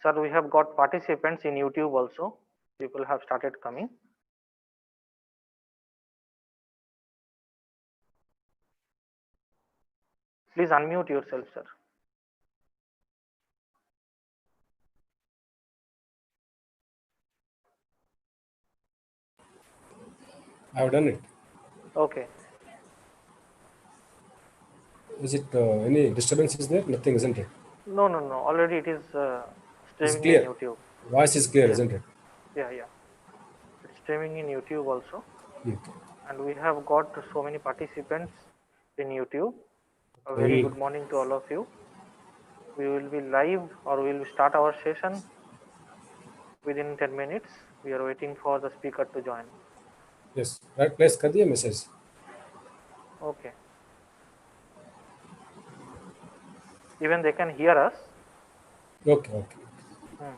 Sir, we have got participants in YouTube also. People have started coming. Please unmute yourself, sir. I have done it. Okay. Is it any disturbance is there? Nothing, isn't it? No. Already it is It's streaming in clear. YouTube. Voice is clear, Yeah. isn't it? Yeah. It's streaming in YouTube also. Okay. And we have got so many participants in YouTube. A very Only good morning to all of you. We will be live, or we will start our session within 10 minutes. We are waiting for the speaker to join. yes. Right place कर दिया message. Okay. Even they can hear us. Okay. Hmm.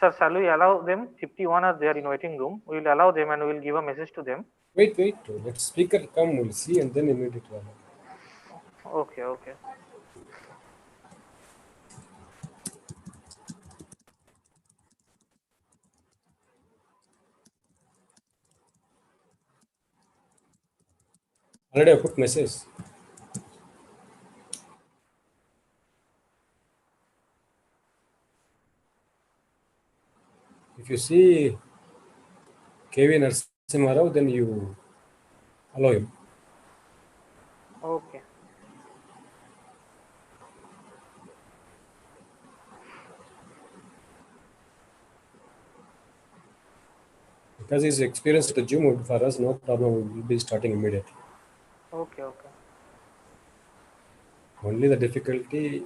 Sir, shall we allow them? 51 are there in waiting room. We will allow them and we will give a message to them. Wait. Let speaker come. We'll see and then immediately. Okay. Already I put message. If you see KV Narasimha Rao, then you allow him. Okay. Because he's experienced the Zoom for us, no problem. We'll be starting immediately. Okay. Only the difficulty,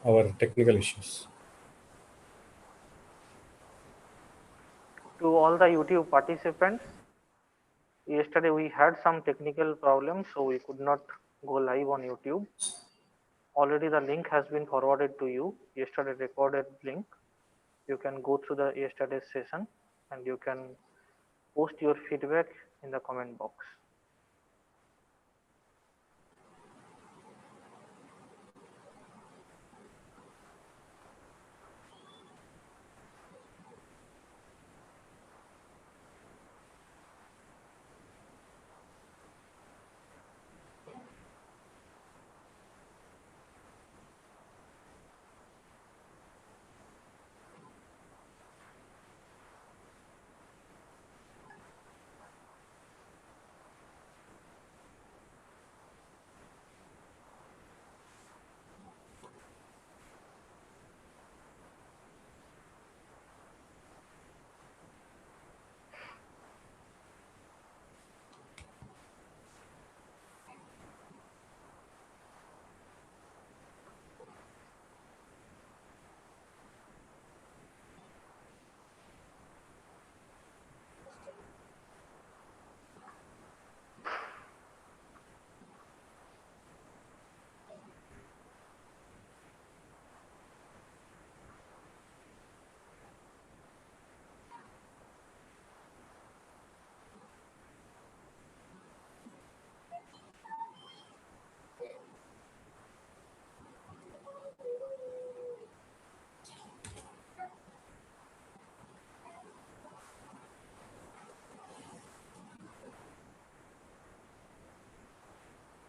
our technical issues. To all the YouTube participants, yesterday we had some technical problems, so we could not go live on YouTube. Already the link has been forwarded to you, yesterday recorded link. You can go through the yesterday's session and you can post your feedback in the comment box.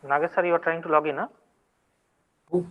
Nagesh sir, you are trying to log in, huh? Who?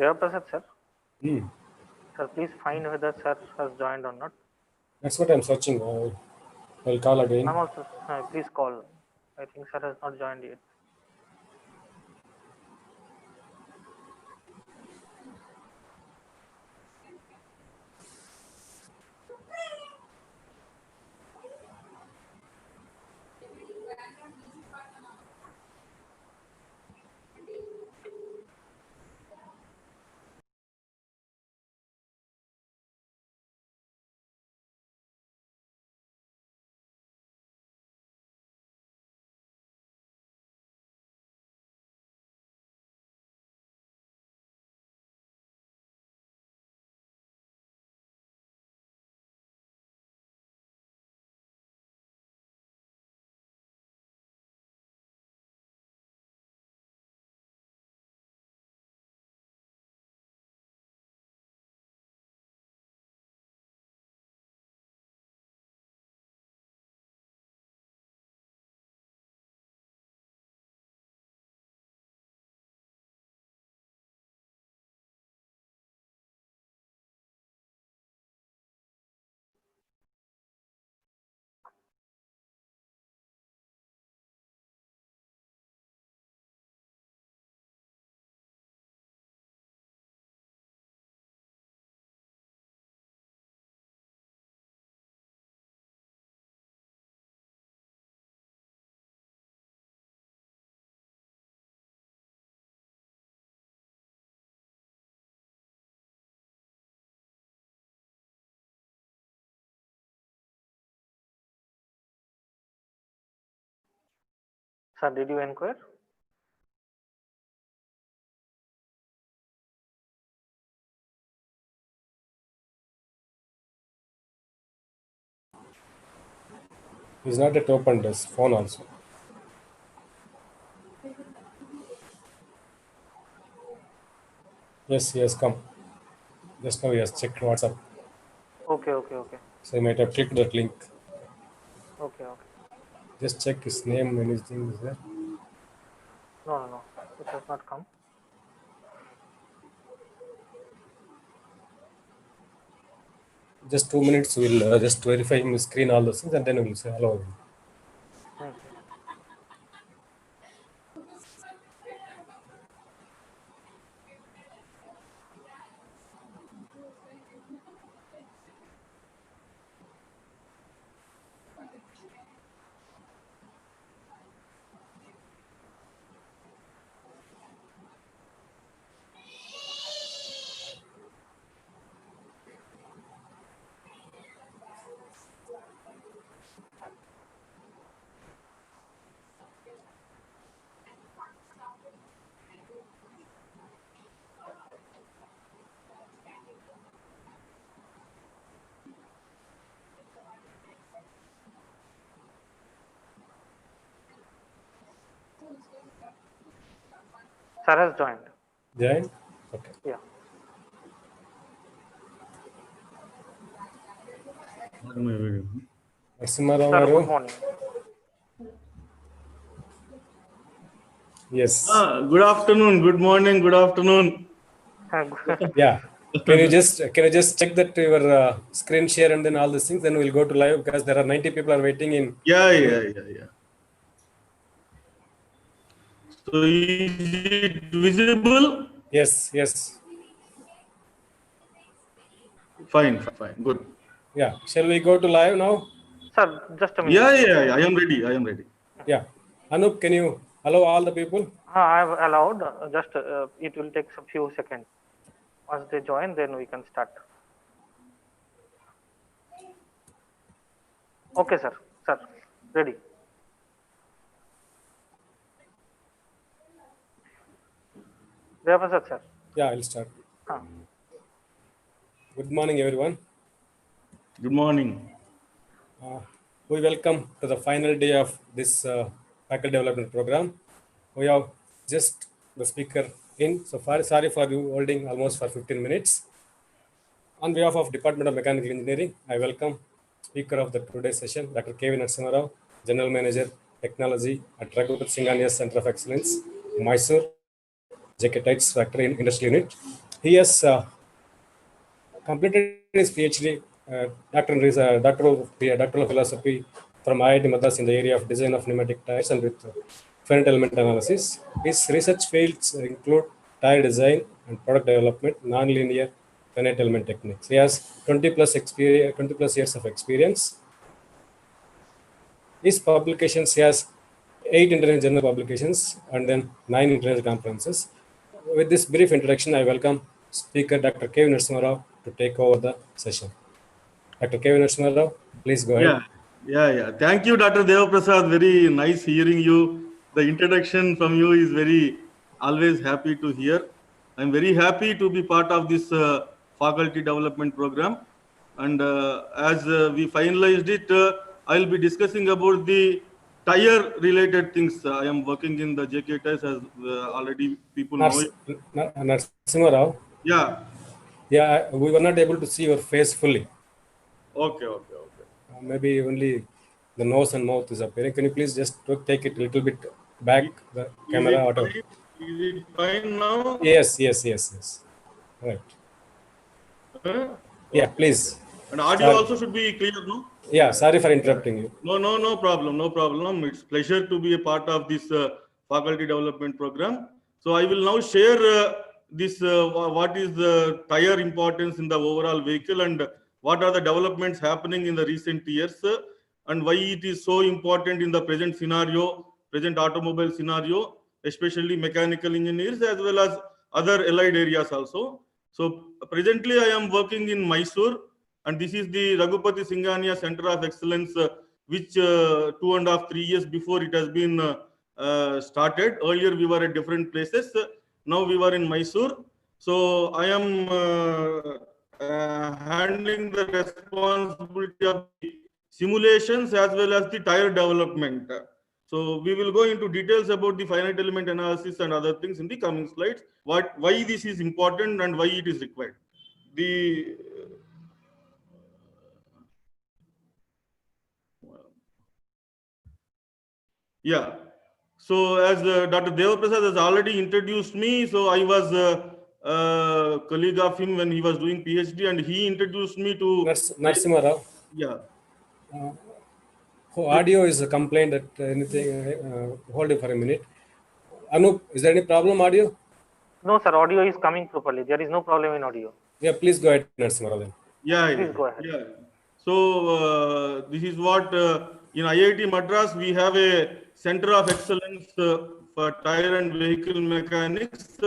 Deva Prasad sir. Hmm. Sir, please find whether sir has joined or not. That's what I'm searching. I'll call again. I'm also, please call. I think sir has not joined yet. Sir, did you inquire? He's not yet opened his phone also. Yes, he has come. Just now he has checked WhatsApp. Okay. So he might have clicked that link. Okay. Just check his name, anything is there. No. It has not come. Just 2 minutes, we'll just verify his screen, all those things, and then we'll say hello again. Okay. Sir has joined. Join? Okay. Yeah. Narasimha Rao Sir, garu. good morning. Yes. Good afternoon, good morning, good afternoon. Yeah. Can you just check that your screen share and then all these things? Then we'll go to live because there are 90 people are waiting in. Yeah. So is it visible? Yes. Fine, good. Yeah. Shall we go to live now? Sir, just a minute. Yeah. I am ready. Yeah. Anup, can you allow all the people? I have allowed. Just it will take a few seconds. Once they join, then we can start. Okay, sir. Sir, ready. Deva Prasad, sir. Yeah, I'll start. Huh. Good morning, everyone. Good morning. We welcome to the final day of this faculty development program. We have just the speaker in. So far, sorry for you holding almost for 15 minutes. On behalf of Department of Mechanical Engineering, I welcome speaker of the today's session, Dr. K.V. Narasimha Rao, General Manager, Technology at Raghupat Singhania Center of Excellence, Mysore, JK Tights Factory in Industrial Unit. He has completed his PhD, doctoral philosophy from IIT Madras in the area of design of pneumatic tires and with finite element analysis. His research fields include tire design and product development, non-linear finite element techniques. He has 20 plus years of experience. His publications, he has 8 international journal publications and then 9 international conferences. With this brief introduction, I welcome speaker Dr. K. Narasimha Rao to take over the session. Dr. K. Narasimha Rao, please go ahead. Yeah. Thank you, Dr. Deva Prasad. Very nice hearing you. The introduction from you is always happy to hear. I'm very happy to be part of this faculty development program. And as we finalized it, I'll be discussing about the tire related things. I am working in the JK Tires, as already people know it. Narasimha Rao. Yeah, we were not able to see your face fully. Okay. Maybe only the nose and mouth is appearing. Can you please just take it a little bit back, the camera? Is it fine now? Yes. Right. Yeah, please. And audio also should be clear, no? Yeah, sorry for interrupting you. No problem. It's pleasure to be a part of this faculty development program. So I will now share what is the tire importance in the overall vehicle and what are the developments happening in the recent years and why it is so important in the present automobile scenario, especially mechanical engineers as well as other allied areas also. So presently I am working in Mysore, and this is the Raghupati Singhania Center of Excellence, which 2.5-3 years before it has been started. Earlier we were at different places. Now we were in Mysore. So I am handling the responsibility of the simulations as well as the tire development. So we will go into details about the finite element analysis and other things in the coming slides. Why this is important and why it is required. Yeah. So as Dr. Deva Prasad has already introduced me, so I was a colleague of him when he was doing PhD, and he introduced me to Narasimha Rao. Yeah. Audio is a complaint that anything. Hold it for a minute. Anup, is there any problem audio? No, sir. Audio is coming properly. There is no problem in audio. Yeah, please go ahead, Narasimha Rao. Then. Please go ahead. Yeah. So this is what in IIT Madras we have a Center of Excellence for Tire and Vehicle Mechanics,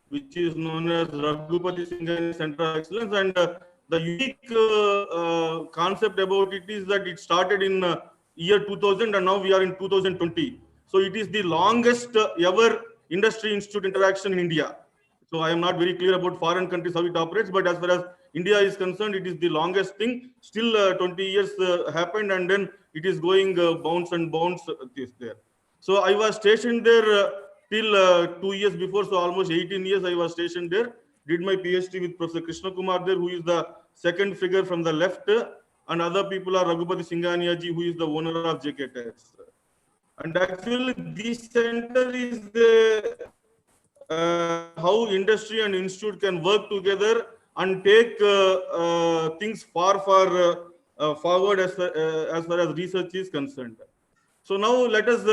which is known as Raghupati Singhania Center of Excellence. And the unique concept about it is that it started in year 2000 and now we are in 2020. So it is the longest ever industry institute interaction in India. So I am not very clear about foreign countries how it operates, but as far as India is concerned, it is the longest thing. Still 20 years happened and then it is going bounce there. So I was stationed there till 2 years before, so almost 18 years I was stationed there. Did my PhD with Professor Krishna Kumar there, who is the second figure from the left, and other people are Raghupati Singhania ji, who is the owner of JK Tires. And actually this center is the how industry and institute can work together and take things far forward as far as research is concerned. So now let us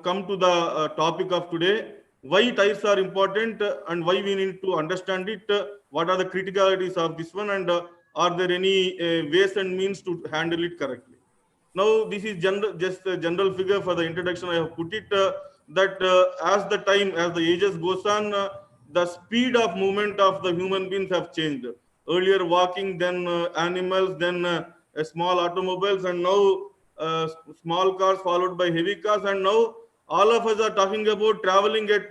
come to the topic of today: why tires are important and why we need to understand it. What are the criticalities of this one, and are there any ways and means to handle it correctly? Now this is just a general figure for the introduction. I have put it that as the ages goes on, the speed of movement of the human beings have changed. Earlier walking, then animals, then small automobiles, and now small cars followed by heavy cars, and now all of us are talking about traveling at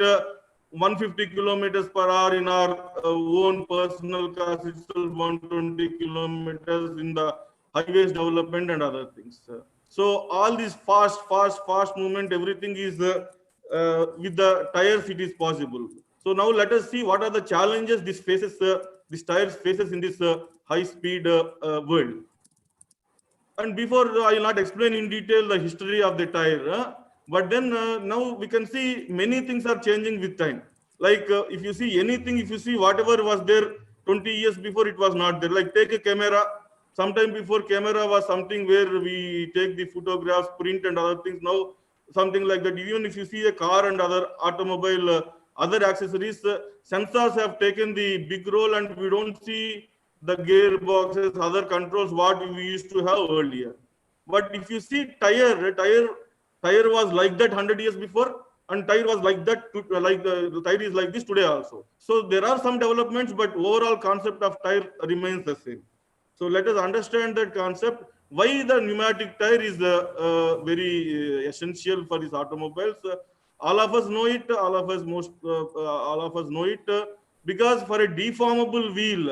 150 kilometers per hour in our own personal cars, itself 120 kilometers in the highways development and other things. So all this fast movement, everything is with the tires it is possible. So now let us see what are the challenges this tires faces in this high speed world. And before I will not explain in detail the history of the tire, but then now we can see many things are changing with time. Like if you see anything, if you see whatever was there 20 years before, it was not there. Like take a camera. Sometime before, camera was something where we take the photographs, print and other things. Now something like that. Even if you see a car and other automobile, other accessories, sensors have taken the big role, and we don't see the gearboxes, other controls what we used to have earlier. But if you see tire was like that 100 years before, and tire was like that, like the tire is like this today also. So there are some developments, but overall concept of tire remains the same. So let us understand that concept. Why the pneumatic tire is very essential for these automobiles. All of us know it. All of us know it because for a deformable wheel,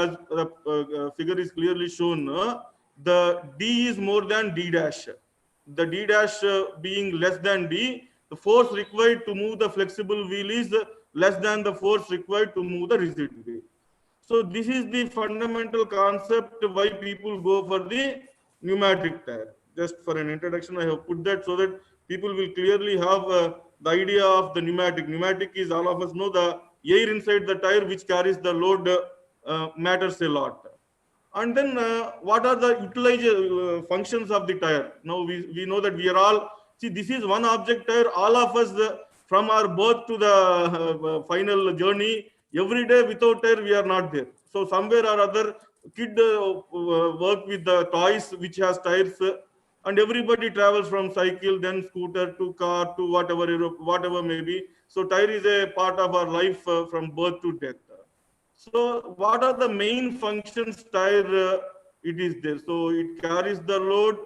as the figure is clearly shown, the D is more than D dash. The D dash being less than D, the force required to move the flexible wheel is less than the force required to move the rigid wheel. So this is the fundamental concept why people go for the pneumatic tire. Just for an introduction, I have put that so that people will clearly have the idea of the pneumatic. Pneumatic is, all of us know, the air inside the tire which carries the load matters a lot. And then what are the utilized functions of the tire? Now we know that we are all, see, this is one object tire. All of us from our birth to the final journey, every day without tire we are not there. So somewhere or other kid work with the toys which has tires, and everybody travels from cycle, then scooter to car to whatever may be. So tire is a part of our life from birth to death. So what are the main functions tire it is there? So it carries the load,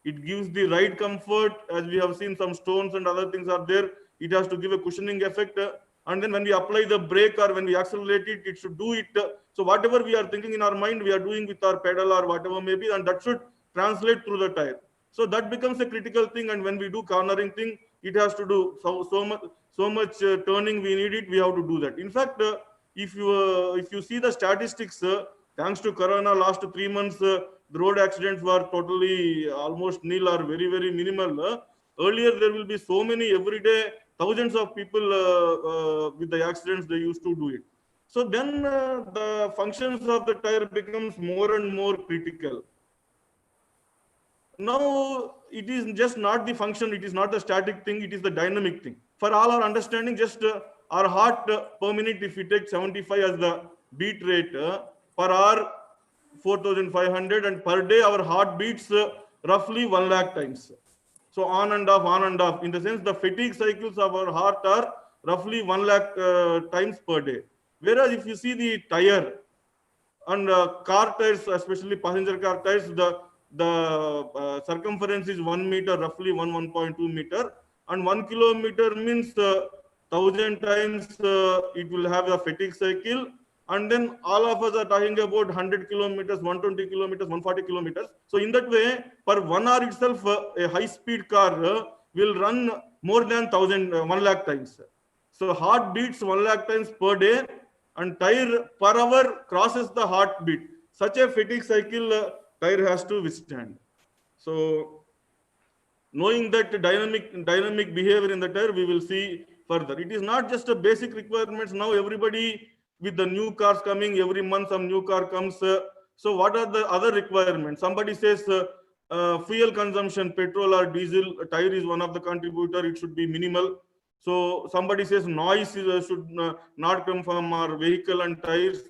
it gives the ride comfort. As we have seen, some stones and other things are there. It has to give a cushioning effect. And then when we apply the brake or when we accelerate it, it should do it. So whatever we are thinking in our mind, we are doing with our pedal or whatever maybe, and that should translate through the tire. So that becomes a critical thing. And when we do cornering thing, it has to do so much turning we need it. We have to do that. In fact, if you see the statistics, thanks to Corona, last 3 months, the road accidents were totally almost nil or very, very minimal. Earlier, there will be so many every day, thousands of people with the accidents, they used to do it. So then the functions of the tire becomes more and more critical. Now, it is just not the function, it is not the static thing, it is the dynamic thing. For all our understanding, just our heart per minute, if we take 75 as the beat rate, per hour 4,500, and per day our heart beats roughly 1 lakh times. So on and off, in the sense the fatigue cycles of our heart are roughly 1 lakh times per day. Whereas if you see the tire and car tires, especially passenger car tires, the circumference is 1 meter, roughly 1.2 meter, and 1 kilometer means 1,000 times it will have a fatigue cycle. And then all of us are talking about 100 kilometers, 120 kilometers, 140 kilometers. So in that way, per 1 hour itself, a high-speed car will run more than 1 lakh times. So heart beats 1 lakh times per day, and tire per hour crosses the heartbeat. Such a fatigue cycle tire has to withstand. So knowing that dynamic behavior in the tire, we will see further. It is not just a basic requirements. Now everybody, with the new cars coming, every month some new car comes. So what are the other requirements? Somebody says fuel consumption, petrol or diesel, tire is one of the contributor. It should be minimal. So somebody says noise should not come from our vehicle and tires.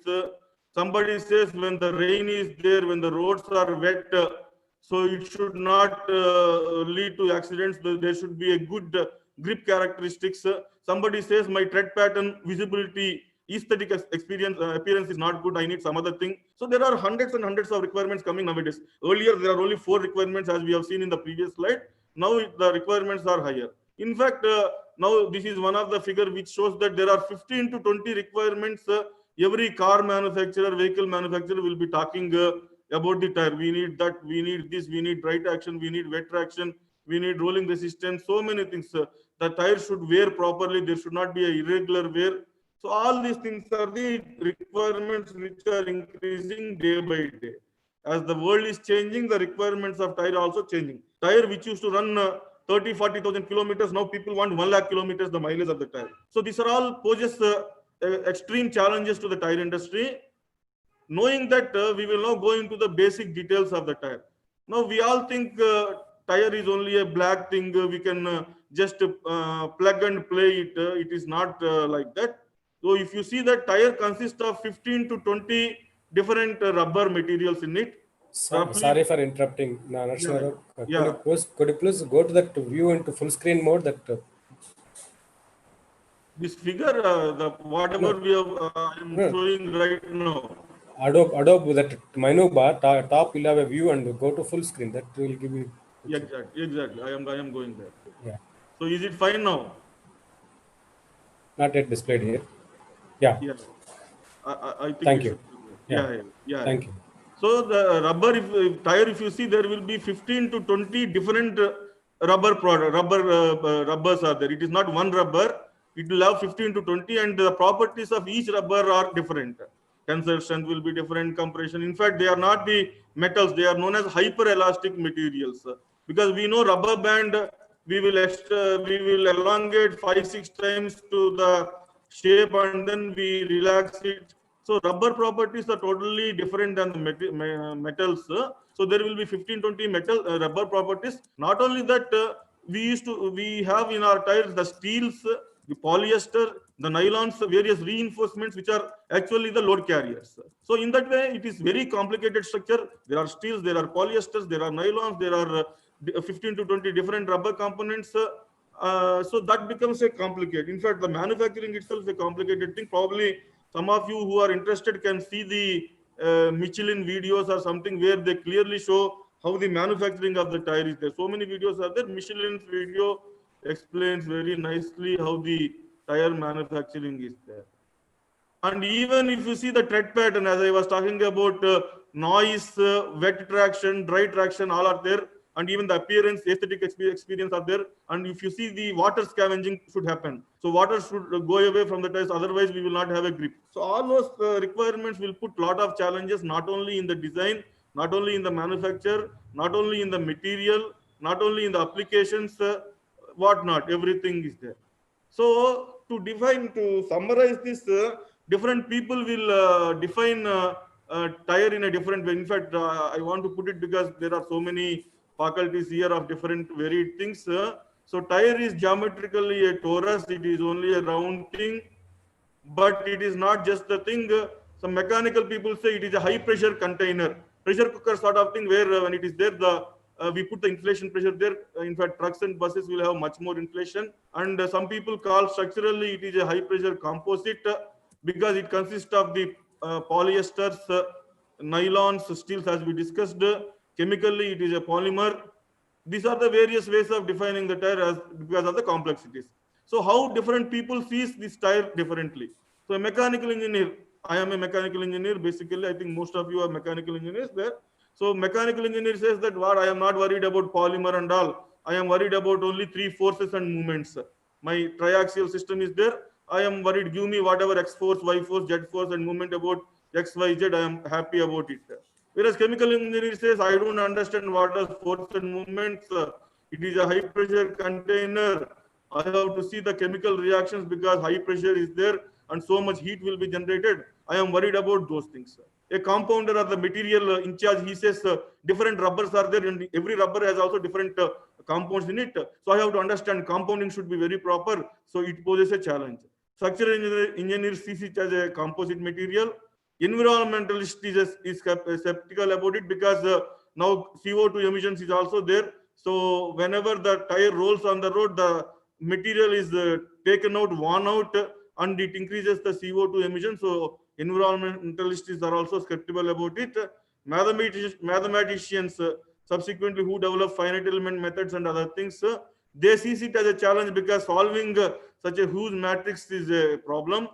Somebody says when the rain is there, when the roads are wet, so it should not lead to accidents. There should be a good grip characteristics. Somebody says my tread pattern, visibility, aesthetic appearance is not good. I need some other thing. So there are hundreds and hundreds of requirements coming nowadays. Earlier, there are only 4 requirements as we have seen in the previous slide. Now the requirements are higher. In fact, now this is one of the figure which shows that there are 15 to 20 requirements. Every car manufacturer, vehicle manufacturer will be talking about the tire. We need that, we need this, we need dry traction, we need wet traction, we need rolling resistance, so many things. The tire should wear properly, there should not be a irregular wear. So all these things are the requirements which are increasing day by day. As the world is changing, the requirements of tire also changing. Tire which used to run 30,000-40,000 kilometers. Now people want 1 lakh kilometers, the mileage of the tire. So these are all poses extreme challenges to the tire industry. Knowing that we will now go into the basic details of the tire. Now we all think tire is only a black thing. We can just plug and play it. It is not like that. So if you see that tire consists of 15 to 20 different rubber materials in it. Sorry for interrupting. No, Yeah. Could you please go to that view into full screen mode? That This figure, the whatever we have, I am showing right now. Adobe that menu bar top will have a view and go to full screen. That will give you. Exactly. I am going there. Yeah. So is it fine now? Not yet displayed here. Yeah. Yeah. I think. Thank you. Yeah. Thank you. So the rubber, tire, if you see, there will be 15 to 20 different rubbers are there. It is not one rubber. It will have 15 to 20, and the properties of each rubber are different. Tensile strength will be different, compression. In fact, they are not the metals. They are known as hyperelastic materials. Because we know rubber band, we will elongate 5-6 times to the shape, and then we relax it. So rubber properties are totally different than the metals. So there will be 15-20 metal rubber properties. Not only that, we have in our tires the steels, the polyester, the nylons, various reinforcements, which are actually the load carriers. So in that way, it is very complicated structure. There are steels, there are polyesters, there are nylons, there are 15 to 20 different rubber components. So that becomes a complicated. In fact, the manufacturing itself is a complicated thing. Probably some of you who are interested can see the Michelin videos or something where they clearly show how the manufacturing of the tire is there. So many videos are there. Michelin's video explains very nicely how the tire manufacturing is there. And even if you see the tread pattern, as I was talking about, noise, wet traction, dry traction, all are there. And even the appearance, aesthetic experience are there. And if you see, the water scavenging should happen. So water should go away from the tires, otherwise we will not have a grip. So all those requirements will put a lot of challenges, not only in the design, not only in the manufacture, not only in the material, not only in the applications, whatnot, everything is there. So to summarize this, different people will define tire in a different way. In fact, I want to put it because there are so many faculties here of different varied things. So tire is geometrically a torus. It is only a round thing, but it is not just the thing. Some mechanical people say it is a high pressure container, pressure cooker sort of thing, where when it is there, we put the inflation pressure there. In fact, trucks and buses will have much more inflation. And some people call structurally it is a high pressure composite because it consists of the polyesters, nylons, steels, as we discussed. Chemically, it is a polymer. These are the various ways of defining the tire because of the complexities. So how different people sees this tire differently. So a mechanical engineer, I am a mechanical engineer. Basically, I think most of you are mechanical engineers there. So mechanical engineer says that what I am not worried about polymer and all. I am worried about only 3 forces and movements. My triaxial system is there. I am worried, give me whatever X force, Y force, Z force and movement about X, Y, Z. I am happy about it. Whereas chemical engineer says, I don't understand what are force and movements. It is a high pressure container. I have to see the chemical reactions because high pressure is there and so much heat will be generated. I am worried about those things. A compounder or the material in charge, he says different rubbers are there and every rubber has also different compounds in it. So I have to understand compounding should be very proper. So it poses a challenge. Structural engineer sees it as a composite material. Environmentalist is skeptical about it because now CO2 emissions is also there. So whenever the tire rolls on the road, the material is taken out, worn out, and it increases the CO2 emissions. So environmentalists are also skeptical about it. Mathematicians subsequently who develop finite element methods and other things, they see it as a challenge because solving such a huge matrix is a problem.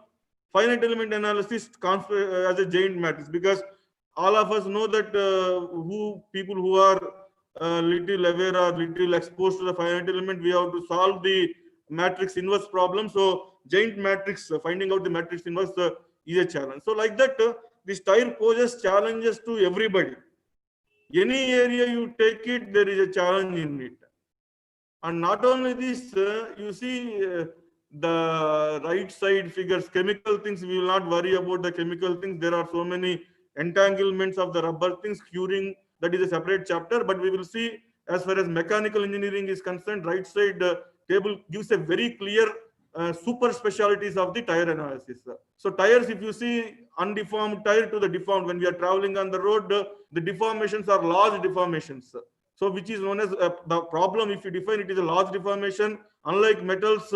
Finite element analysis as a giant matrix because all of us know that people who are little aware or little exposed to the finite element, we have to solve the matrix inverse problem. So giant matrix, finding out the matrix inverse is a challenge. So like that, this tire poses challenges to everybody. Any area you take it, there is a challenge in it. And not only this, you see the right side figures, chemical things, we will not worry about the chemical things. There are so many entanglements of the rubber things, curing, that is a separate chapter. But we will see, as far as mechanical engineering is concerned, right side table gives a very clear super specialties of the tire analysis. So tires, if you see undeformed tire to the deformed, when we are traveling on the road, the deformations are large deformations. So which is known as the problem. If you define it is a large deformation, unlike metals,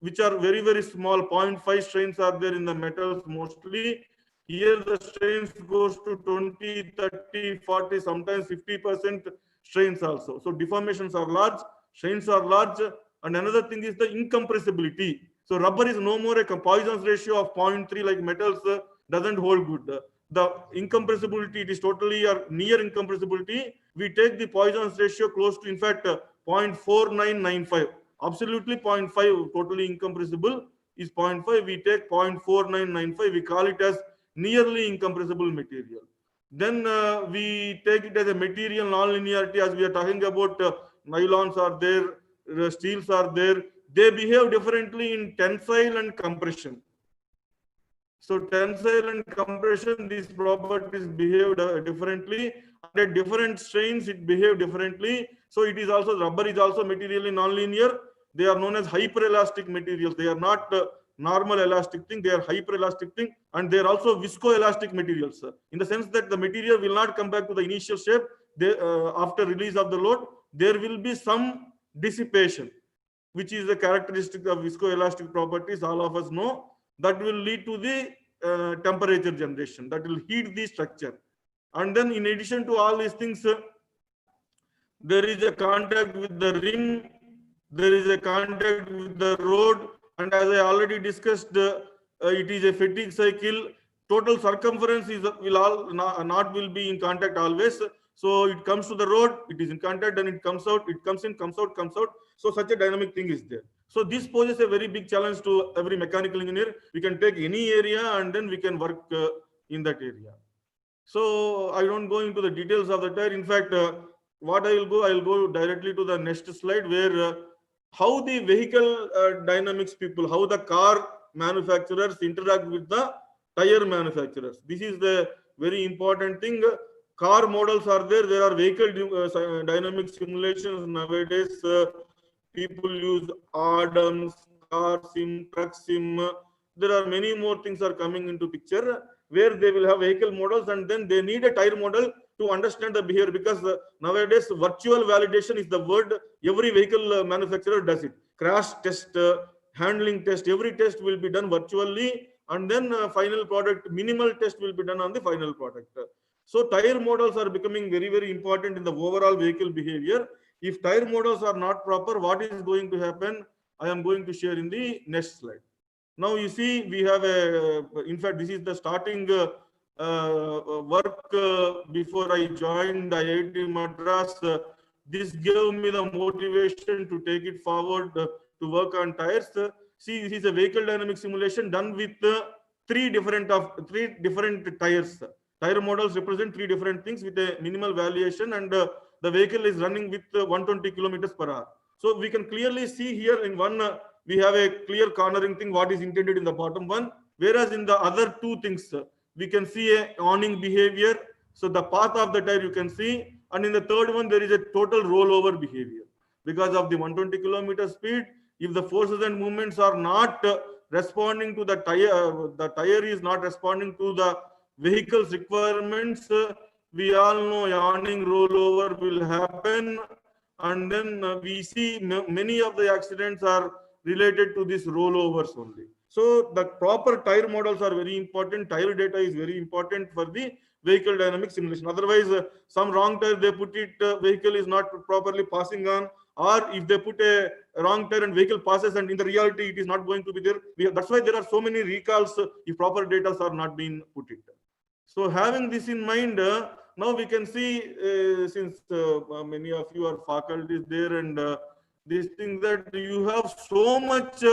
which are very, very small, 0.5 strains are there in the metals mostly. Here the strains goes to 20, 30, 40, sometimes 50% strains also. So deformations are large, strains are large. And another thing is the incompressibility. So rubber is no more a Poisson's ratio of 0.3 like metals, doesn't hold good. The incompressibility, it is totally or near incompressibility. We take the Poisson's ratio close to, in fact, 0.4995. Absolutely 0.5, totally incompressible is 0.5. We take 0.4995. We call it as nearly incompressible material. Then we take it as a material non-linearity, as we are talking about. Nylons are there, steels are there. They behave differently in tensile and compression. So tensile and compression, these properties behave differently. At different strains, it behave differently. So it is also, rubber is also materially non-linear. They are known as hyperelastic materials. They are not normal elastic thing. They are hyperelastic thing, and they are also viscoelastic materials, in the sense that the material will not come back to the initial shape. They, after release of the load, there will be some dissipation, which is the characteristic of viscoelastic properties. All of us know that will lead to the temperature generation, that will heat the structure. And then in addition to all these things, there is a contact with the rim, there is a contact with the road, and as I already discussed, it is a fatigue cycle. Total circumference is will be in contact always. So it comes to the road, it is in contact, and it comes out, it comes in, comes out, comes out. So such a dynamic thing is there. So this poses a very big challenge to every mechanical engineer. We can take any area and then we can work in that area. So I don't go into the details of the tire. In fact, what I will go directly to the next slide, where how the vehicle dynamics people, how the car manufacturers interact with the tire manufacturers. This is the very important thing. Car models are there. There are vehicle dynamic simulations nowadays. People use ADAMS, car sim, truck sim. There are many more things are coming into picture, where they will have vehicle models, and then they need a tire model to understand the behavior, because nowadays virtual validation is the word. Every vehicle manufacturer does it. Crash test, handling test, every test will be done virtually, and then final product, minimal test will be done on the final product. So tire models are becoming very, very important in the overall vehicle behavior. If tire models are not proper, what is going to happen? I am going to share in the next slide. Now you see, we have in fact, this is the starting work before I joined IIT Madras. This gave me the motivation to take it forward to work on tires. See, this is a vehicle dynamic simulation done with three different tires. Tire models represent three different things with a minimal variation, and the vehicle is running with 120 kilometers per hour. So we can clearly see here in one, we have a clear cornering thing, what is intended in the bottom one, whereas in the other two things, we can see a awning behavior. So the path of the tire you can see, and in the third one, there is a total rollover behavior. Because of the 120 kilometer speed, if the forces and movements are not responding to the tire is not responding to the vehicle's requirements, we all know yawning rollover will happen, and then we see many of the accidents are related to these rollovers only. So the proper tire models are very important. Tire data is very important for the vehicle dynamic simulation. Otherwise, some wrong tire they put it, vehicle is not properly passing on, or if they put a wrong tire and vehicle passes, and in the reality it is not going to be there. That's why there are so many recalls if proper data are not being put it. So having this in mind, now we can see, since many of you are faculties there, and these things, that you have so much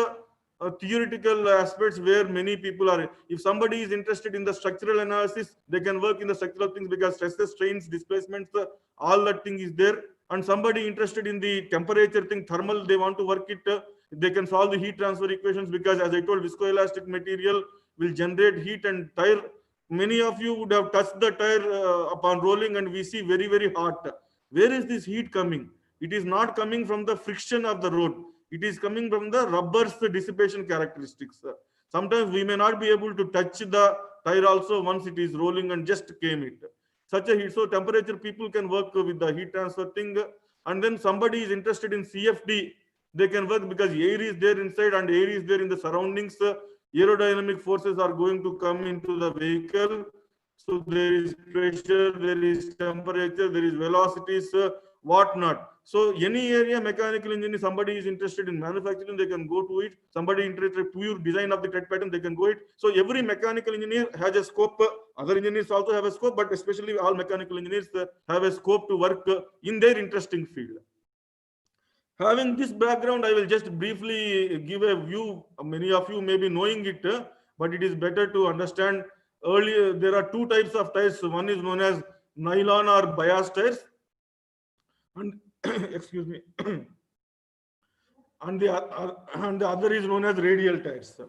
theoretical aspects where many people are. If somebody is interested in the structural analysis, they can work in the structural things, because stresses, strains, displacements, all that thing is there. and somebody interested in the temperature thing, thermal, they want to work it, they can solve the heat transfer equations, because as I told, viscoelastic material will generate heat, and tire, many of you would have touched the tire upon rolling, and we see very, very hot. Where is this heat coming? It is not coming from the friction of the road. It is coming from the rubber's dissipation characteristics. Sometimes we may not be able to touch the tire also once it is rolling and just came it. Such a heat, so temperature people can work with the heat transfer thing. And then somebody is interested in CFD, they can work because air is there inside and air is there in the surroundings. Aerodynamic forces are going to come into the vehicle. So there is pressure, there is temperature, there is velocities, whatnot. So any area, mechanical engineering, somebody is interested in manufacturing, they can go to it. Somebody interested in pure design of the tread pattern, they can go it. So every mechanical engineer has a scope. Other engineers also have a scope, but especially all mechanical engineers have a scope to work in their interesting field. Having this background, I will just briefly give a view. Many of you may be knowing it, but it is better to understand. Earlier, there are two types of tires. One is known as nylon or bias tires, and excuse me, and the other is known as radial tires.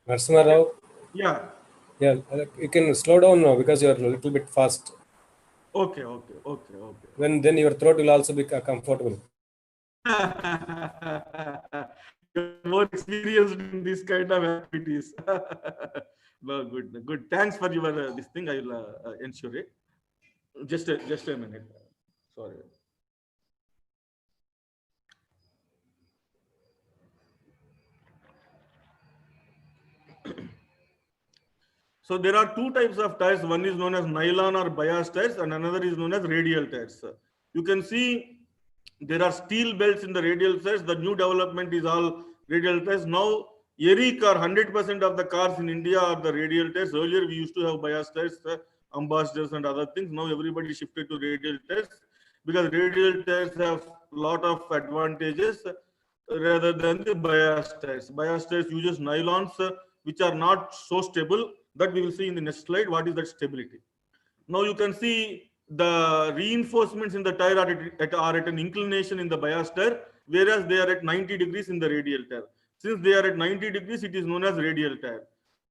Narasimha Rao, Yeah. yeah, you can slow down now because you are a little bit fast. Okay. Then your throat will also be comfortable. You're more experienced in this kind of activities. Well, good. Thanks for your this thing. I will ensure it. Just a minute. Sorry. So there are two types of tires. One is known as nylon or bias tires, and another is known as radial tires. You can see there are steel belts in the radial tires. The new development is all radial tires. Now, every car, 100% of the cars in India are the radial tires. Earlier, we used to have bias tires, ambassadors and other things. Now, everybody shifted to radial tires because radial tires have a lot of advantages rather than the bias tires. Bias tires uses nylons, which are not so stable. That we will see in the next slide. What is that stability? Now you can see the reinforcements in the tire are at an inclination in the bias tire, whereas they are at 90 degrees in the radial tire. Since they are at 90 degrees, it is known as radial tire.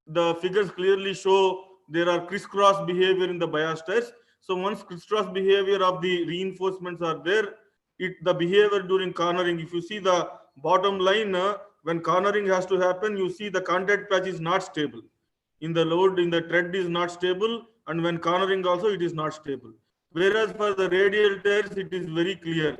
The figures clearly show there are crisscross behavior in the bias tires. So once crisscross behavior of the reinforcements are there, the behavior during cornering, if you see the bottom line, when cornering has to happen, you see the contact patch is not stable. In the load, in the tread is not stable, and when cornering also it is not stable. Whereas for the radial tires, it is very clear.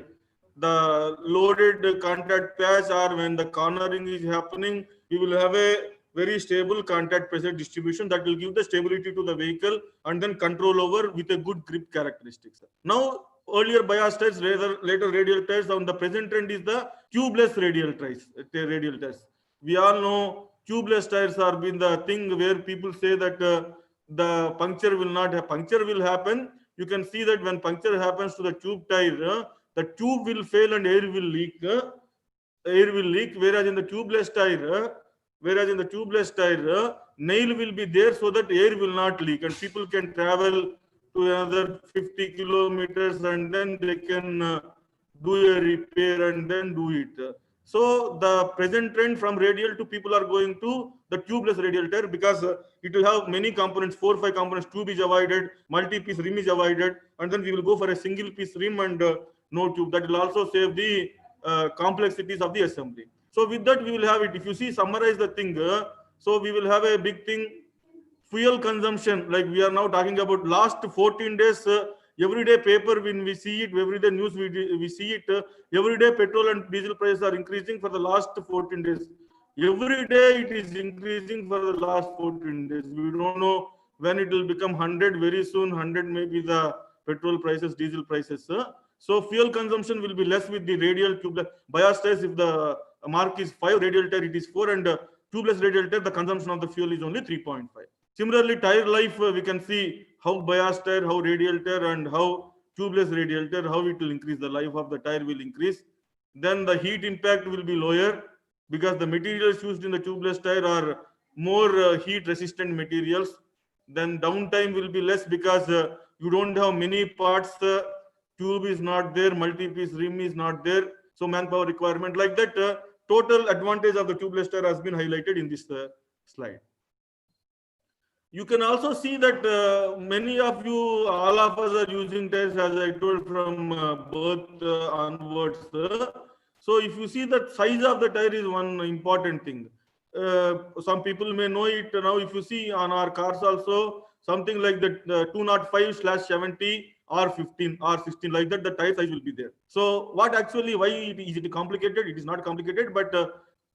The loaded contact patch, or when the cornering is happening, we will have a very stable contact pressure distribution that will give the stability to the vehicle and then control over with a good grip characteristics. Now, earlier bias tires, later radial tires, on the present trend is the tubeless radial tires. We all know tubeless tires are been the thing where people say that the puncture will not have, puncture will happen. You can see that when puncture happens to the tube tire, the tube will fail and air will leak. Whereas in the tubeless tire, nail will be there so that air will not leak, and people can travel to another 50 kilometers and then they can do a repair and then do it. So the present trend from radial to people are going to the tubeless radial tire because it will have many components, 4 or 5 components. Tube is avoided, multi-piece rim is avoided, and then we will go for a single piece rim and no tube. That will also save the complexities of the assembly. So with that we will have it. If you see, summarize the thing, so we will have a big thing. Fuel consumption, like we are now talking about last 14 days, every day paper when we see it, every day news we see it, every day petrol and diesel prices are increasing for the last 14 days. Every day it is increasing for the last 14 days. We don't know when it will become 100. Very soon 100 may be the petrol prices, diesel prices. So fuel consumption will be less with the radial tubeless bias tires. If the mark is 5, radial tire it is 4, and tubeless radial tire the consumption of the fuel is only 3.5. Similarly, tire life, we can see how bias tire, how radial tire, and how tubeless radial tire, how it will increase. The life of the tire will increase. Then the heat impact will be lower because the materials used in the tubeless tire are more heat resistant materials. Then downtime will be less because you don't have many parts tube is not there, multi-piece rim is not there, so manpower requirement like that. Total advantage of the tubeless tire has been highlighted in this slide. You can also see that many of you, all of us are using tires, as I told, from birth onwards. So if you see that size of the tire is one important thing. Some people may know it now. If you see on our cars also, something like that 205/70 or 15 or 16, like that, the tire size will be there. So what actually, why is it complicated? It is not complicated, but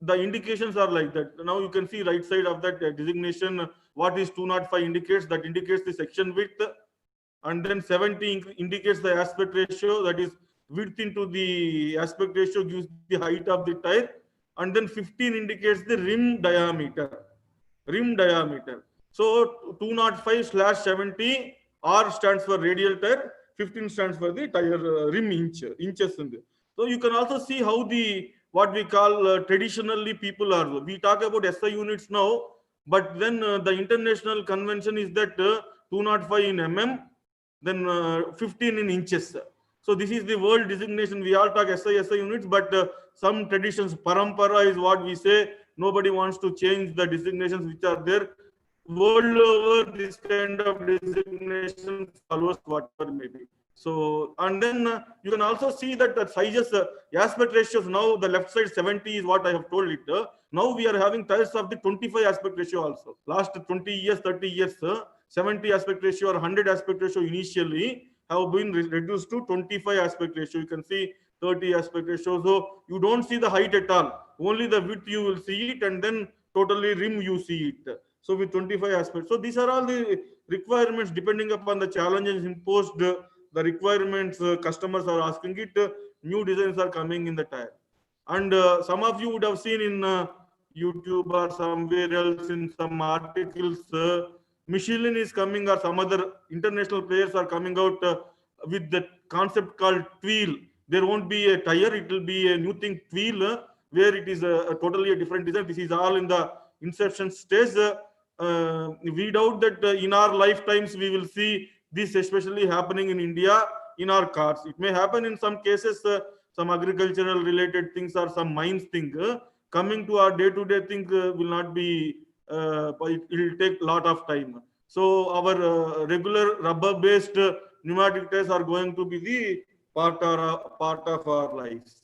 the indications are like that. Now you can see right side of that designation, what is 205 indicates, that indicates the section width, and then 70 indicates the aspect ratio, that is width into the aspect ratio gives the height of the tire, and then 15 indicates the rim diameter. So 205/70, R stands for radial tire, 15 stands for the tire rim inches. So you can also see how the what we call traditionally people are. We talk about SI units now, but then the international convention is that 205 in mm, then 15 in inches. So this is the world designation. We all talk SI units, but some traditions, parampara is what we say. Nobody wants to change the designations which are there. World over, this kind of designation follows whatever may be. So, and then you can also see that the sizes, aspect ratios, now the left side 70 is what I have told it. Now we are having tires of the 25 aspect ratio also. Last 20 years, 30 years, 70 aspect ratio or 100 aspect ratio initially have been reduced to 25 aspect ratio. You can see 30 aspect ratio. So you don't see the height at all. Only the width you will see it, and then totally rim you see it. So with 25 aspects. So these are all the requirements depending upon the challenges imposed, the requirements customers are asking it, new designs are coming in the tire. And some of you would have seen in YouTube or somewhere else in some articles, Michelin is coming or some other international players are coming out with the concept called tweel. There won't be a tire, it will be a new thing, tweel, where it is a totally a different design. This is all in the inception stage. We doubt that in our lifetimes we will see this especially happening in India in our cars. It may happen in some cases, some agricultural related things or some mines thing. Coming to our day-to-day thing will not be, it will take a lot of time. So our regular rubber-based pneumatic tires are going to be the part of our lives.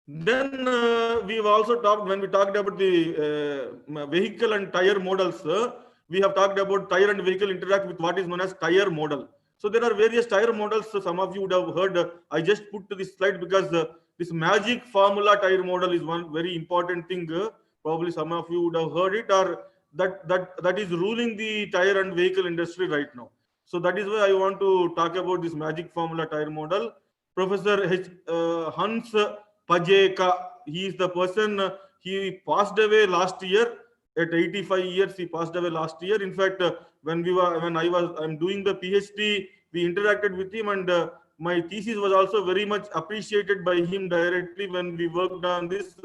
Then we've also talked, when we talked about the vehicle and tire models, we have talked about tire and vehicle interact with what is known as tire model. So there are various tire models. So some of you would have heard. I just put to this slide because this magic formula tire model is one very important thing. Probably some of you would have heard it, or that is ruling the tire and vehicle industry right now. So that is why I want to talk about this magic formula tire model. Professor Hans Pajeka, he is the person, he passed away last year at 85 years. He passed away last year. In fact, I'm doing the PhD, we interacted with him, and my thesis was also very much appreciated by him directly when we worked on this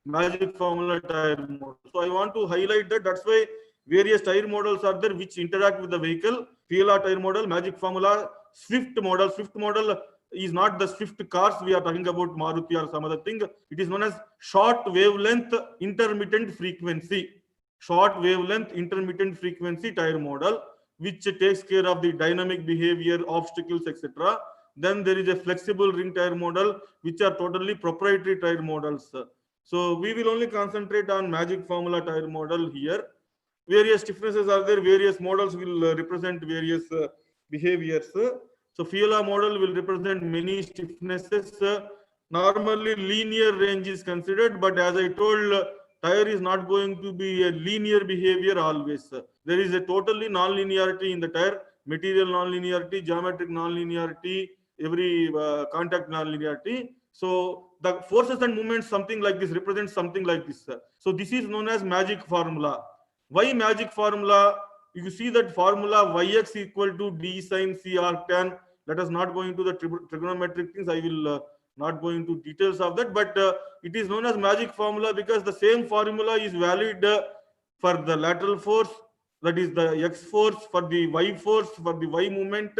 magic formula tire model. So I want to highlight that. That's why various tire models are there which interact with the vehicle. PLR tire model, magic formula, Swift model. Swift model is not the Swift cars we are talking about, Maruti or some other thing. It is known as short wavelength intermittent frequency. Short wavelength intermittent frequency tire model, which takes care of the dynamic behavior, obstacles, etc. Then there is a flexible ring tire model, which are totally proprietary tire models. So we will only concentrate on magic formula tire model here. Various stiffnesses are there. Various models will represent various behaviors. So FILA model will represent many stiffnesses. Normally linear range is considered, but as I told, tire is not going to be a linear behavior always. There is a totally non-linearity in the tire, material non-linearity, geometric non-linearity, every contact non-linearity. So the forces and movements, something like this, represents something like this. So this is known as magic formula. Why magic formula? You see that formula Yx equal to d sine c arc tan. Let us not go into the trigonometric things. I will not go into details of that, but it is known as magic formula because the same formula is valid for the lateral force, that is the X force, for the Y force, for the Y movement.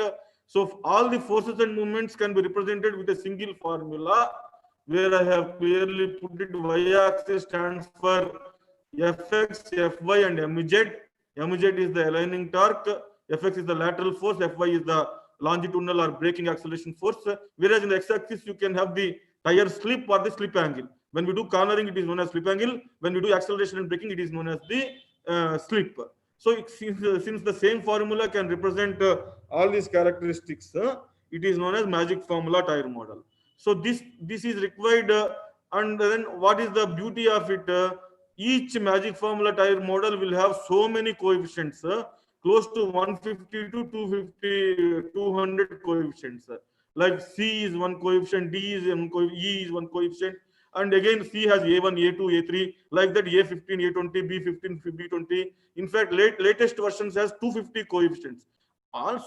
So all the forces and movements can be represented with a single formula, where I have clearly put it. Y-axis stands for Fx, Fy, and Mz. Mz is the aligning torque, Fx is the lateral force, Fy is the longitudinal or braking acceleration force. Whereas in the x-axis, you can have the tire slip or the slip angle. When we do cornering, it is known as slip angle. When we do acceleration and braking, it is known as the slip. So since the same formula can represent all these characteristics, it is known as magic formula tire model. So this is required, and then what is the beauty of it? Each magic formula tire model will have so many coefficients, close to 150 to 250, 200 coefficients. Like C is one coefficient, D is one coefficient, E is one coefficient, and again C has A1, A2, A3, like that A15, A20, B15, B20. In fact, latest versions has 250 coefficients.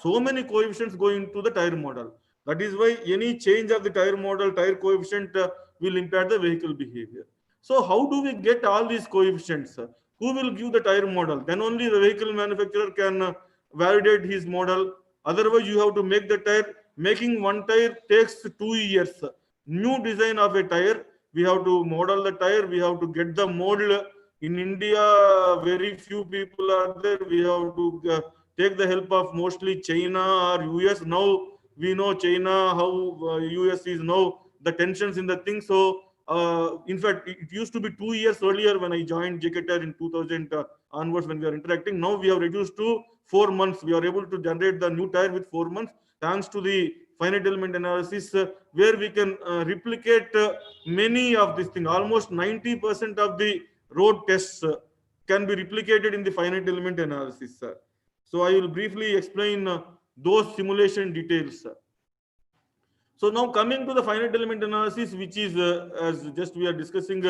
So many coefficients go into the tire model. That is why any change of the tire model, tire coefficient will impact the vehicle behavior. So how do we get all these coefficients? Who will give the tire model? Then only the vehicle manufacturer can validate his model. Otherwise, you have to make the tire. Making one tire takes 2 years. New design of a tire, we have to model the tire, we have to get the mold. In India, very few people are there. We have to take the help of mostly China or US. Now we know China, how US is now, the tensions in the thing. So in fact, it used to be 2 years earlier when I joined JK Tyre in 2000 onwards when we are interacting. Now we have reduced to 4 months. We are able to generate the new tire with 4 months, thanks to the finite element analysis, where we can replicate many of these things. Almost 90% of the road tests can be replicated in the finite element analysis. So I will briefly explain those simulation details. So now coming to the finite element analysis, which is as just we are discussing,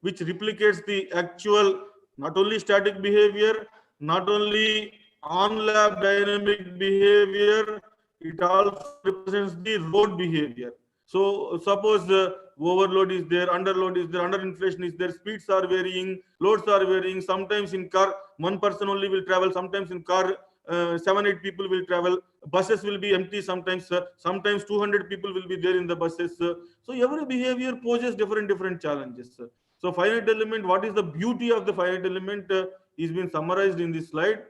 which replicates the actual not only static behavior, not only on lap dynamic behavior, it also represents the road behavior. So suppose overload is there, underload is there, underinflation is there, speeds are varying, loads are varying. Sometimes in car, one person only will travel. Sometimes in car, 7-8 people will travel. Buses will be empty sometimes. Sometimes 200 people will be there in the buses. So every behavior poses different challenges. So finite element, what is the beauty of the finite element is been summarized in this slide.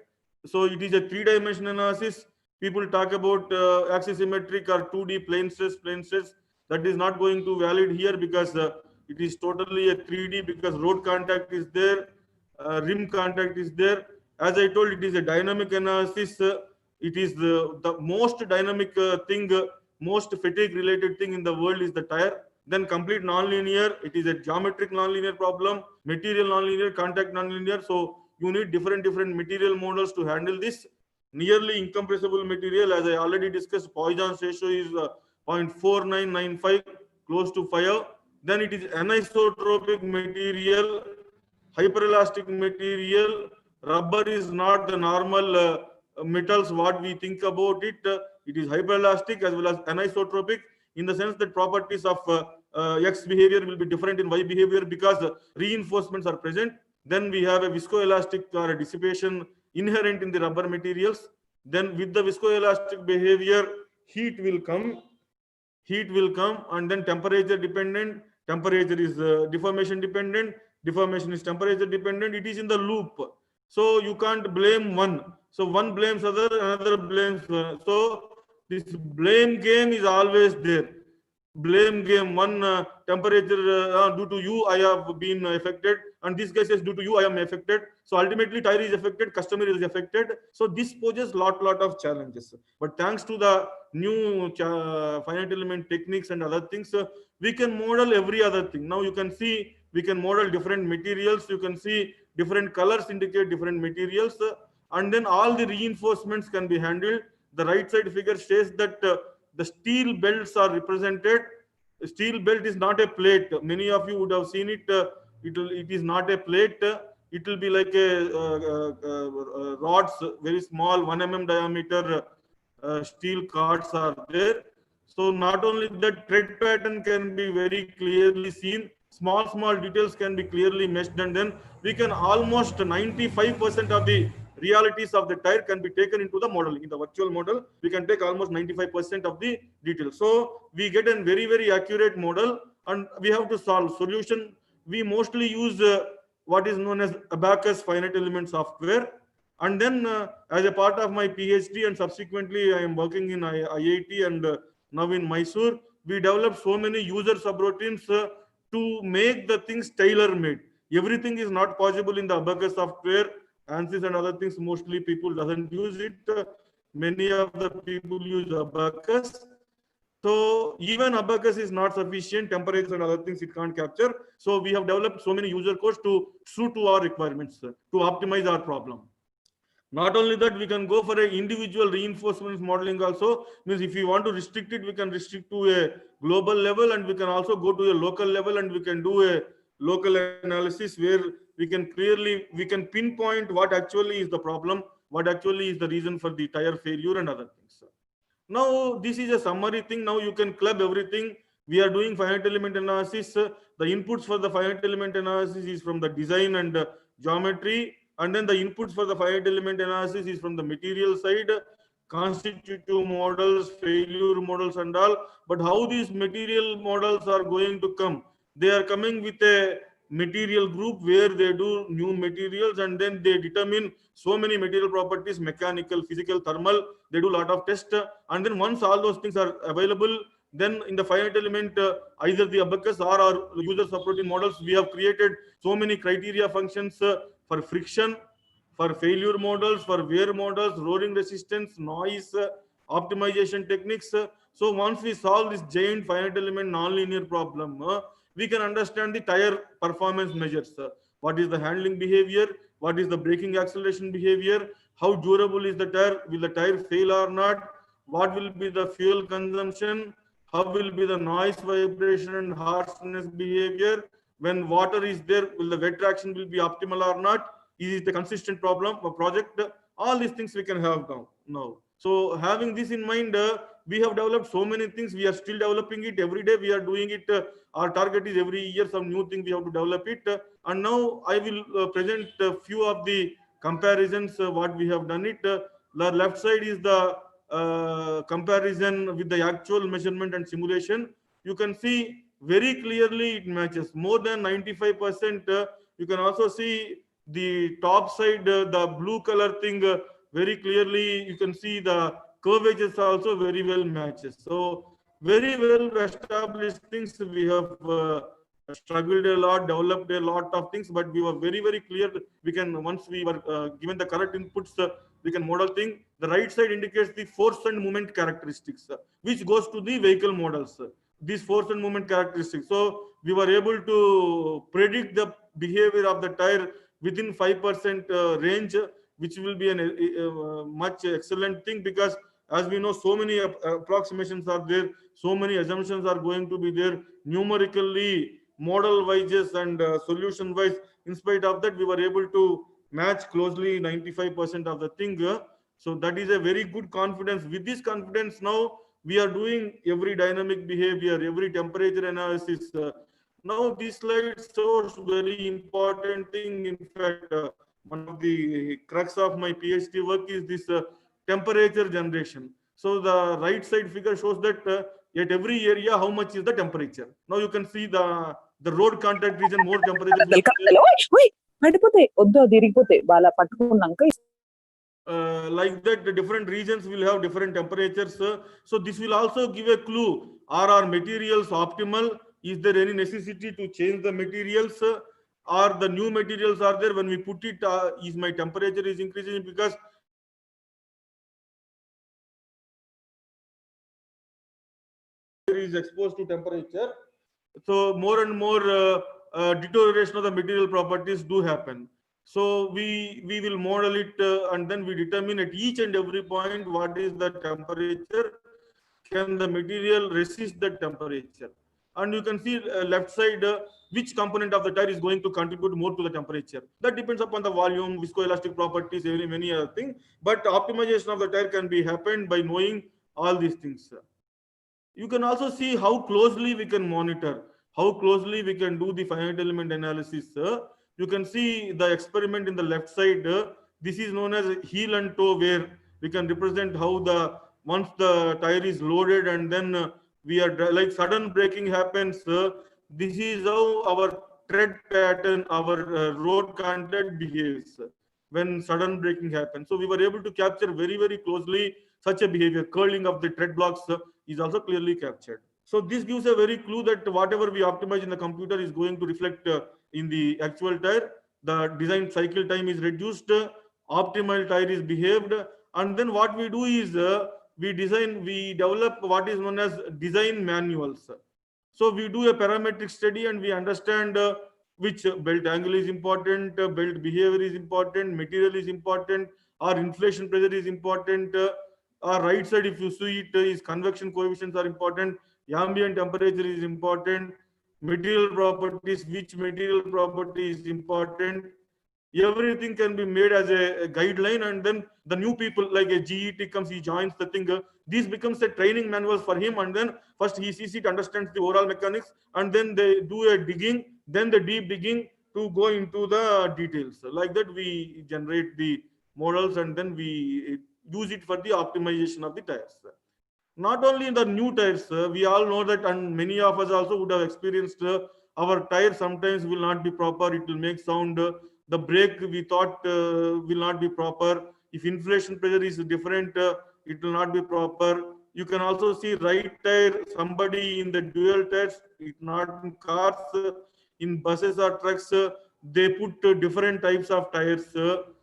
So it is a 3-dimensional analysis. People talk about axisymmetric or 2D plane stress. That is not going to valid here because it is totally a 3D, because road contact is there, rim contact is there. As I told, it is a dynamic analysis. It is the most dynamic thing, most fatigue related thing in the world is the tire. Then complete nonlinear, it is a geometric nonlinear problem, material nonlinear, contact nonlinear. So you need different material models to handle this. Nearly incompressible material, as I already discussed, Poisson's ratio is 0.4995, close to 5. Then it is anisotropic material, hyperelastic material. Rubber is not the normal metals what we think about it. It is hyperelastic as well as anisotropic, in the sense that properties of X behavior will be different in Y behavior because reinforcements are present. Then we have a viscoelastic or a dissipation inherent in the rubber materials. Then with the viscoelastic behavior, heat will come, and then temperature dependent. Temperature is deformation dependent. Deformation is temperature dependent. It is in the loop. So you can't blame one. So one blames other, another blames. So this blame game is always there. Blame game, one temperature due to you I have been affected, and this guy says due to you I am affected. So ultimately tire is affected, customer is affected. So this poses lot of challenges. But thanks to the new finite element techniques and other things, we can model every other thing. Now you can see we can model different materials. You can see different colors indicate different materials, and then all the reinforcements can be handled. The right side figure says that the steel belts are represented. Steel belt is not a plate. Many of you would have seen it. It is not a plate. It will be like a rods, very small, 1 mm diameter steel cards are there. So not only that, tread pattern can be very clearly seen. Small details can be clearly meshed, and then we can almost 95% of the realities of the tire can be taken into the model. In the virtual model, we can take almost 95% of the details. So we get a very, very accurate model, and we have to solve solution. We mostly use what is known as Abacus finite element software. And then as a part of my PhD, and subsequently I am working in IIT and now in Mysore, we developed so many user subroutines to make the things tailor-made. Everything is not possible in the Abacus software. ANSYS and other things, mostly people doesn't use it. Many of the people use Abacus. So even Abacus is not sufficient, temperatures and other things it can't capture. So we have developed so many user codes to suit to our requirements, to optimize our problem. Not only that, we can go for an individual reinforcement modeling also. Means if we want to restrict it, we can restrict to a global level, and we can also go to a local level, and we can do a local analysis where we can pinpoint what actually is the problem, what actually is the reason for the tire failure and other things. Now, this is a summary thing. Now you can club everything. We are doing finite element analysis. The inputs for the finite element analysis is from the design and geometry. And then the inputs for the finite element analysis is from the material side, constitutive models, failure models and all. But how these material models are going to come? They are coming with a material group where they do new materials, and then they determine so many material properties, mechanical, physical, thermal. They do a lot of tests. And then once all those things are available, then in the finite element, either the Abacus or our user subroutine models, we have created so many criteria functions for friction, for failure models, for wear models, roaring resistance, noise, optimization techniques. So once we solve this giant finite element nonlinear problem, we can understand the tire performance measures. What is the handling behavior? What is the braking acceleration behavior? How durable is the tire? Will the tire fail or not? What will be the fuel consumption? How will be the noise, vibration and harshness behavior? When water is there, will the wet traction will be optimal or not? Is it a consistent problem or project? All these things we can have now. So having this in mind, we have developed so many things. We are still developing it every day. We are doing it. Our target is every year some new thing we have to develop it. And now I will present a few of the comparisons what we have done it. The left side is the comparison with the actual measurement and simulation. You can see very clearly it matches more than 95%. You can also see the top side, the blue color thing, very clearly you can see the curvatures also very well matches. So very well established things. We have struggled a lot, developed a lot of things, but we were very, very clear. We can, once we were given the correct inputs, we can model thing. The right side indicates the force and movement characteristics, which goes to the vehicle models. These force and movement characteristics. So we were able to predict the behavior of the tire within 5% range, which will be a much excellent thing, because as we know, so many approximations are there, so many assumptions are going to be there, numerically, model wise and solution wise. In spite of that, we were able to match closely 95% of the thing. So that is a very good confidence. With this confidence, now we are doing every dynamic behavior, every temperature analysis. Now this slide shows very important thing. In fact, one of the crux of my PhD work is this temperature generation. So the right side figure shows that at every area how much is the temperature. Now you can see the road contact region, more temperature. Like that, the different regions will have different temperatures. So this will also give a clue. Are our materials optimal? Is there any necessity to change the materials? Or the new materials are there? When we put it, is my temperature is increasing because is exposed to temperature. So more and more deterioration of the material properties do happen. So we will model it and then we determine at each and every point what is the temperature. Can the material resist the temperature? And you can see left side which component of the tire is going to contribute more to the temperature. That depends upon the volume, viscoelastic properties, many other things. But optimization of the tire can be happened by knowing all these things. You can also see how closely we can monitor, how closely we can do the finite element analysis. You can see the experiment in the left side. This is known as heel and toe, where we can represent how once the tire is loaded and then we are like sudden braking happens. This is how our tread pattern, our road contact behaves when sudden braking happens. So we were able to capture very, very closely such a behavior. Curling of the tread blocks is also clearly captured. So this gives a very clue that whatever we optimize in the computer is going to reflect in the actual tire. The design cycle time is reduced, optimal tire is behaved, and then what we do is we develop what is known as design manuals. So we do a parametric study and we understand which belt angle is important, belt behavior is important, material is important, or inflation pressure is important, or right side if you see it is convection coefficients are important, ambient temperature is important, material properties, which material property is important. Everything can be made as a guideline, and then the new people like a GET comes, he joins the thing. This becomes a training manual for him, and then first he sees it, understands the overall mechanics, and then they do a digging, then the deep digging to go into the details. Like that, we generate the models, and then we use it for the optimization of the tires. Not only in the new tires, we all know that, and many of us also would have experienced our tire sometimes will not be proper, it will make sound. The brake we thought will not be proper. If inflation pressure is different, it will not be proper. You can also see right tire, somebody in the dual tires, it not in cars, in buses or trucks, they put different types of tires.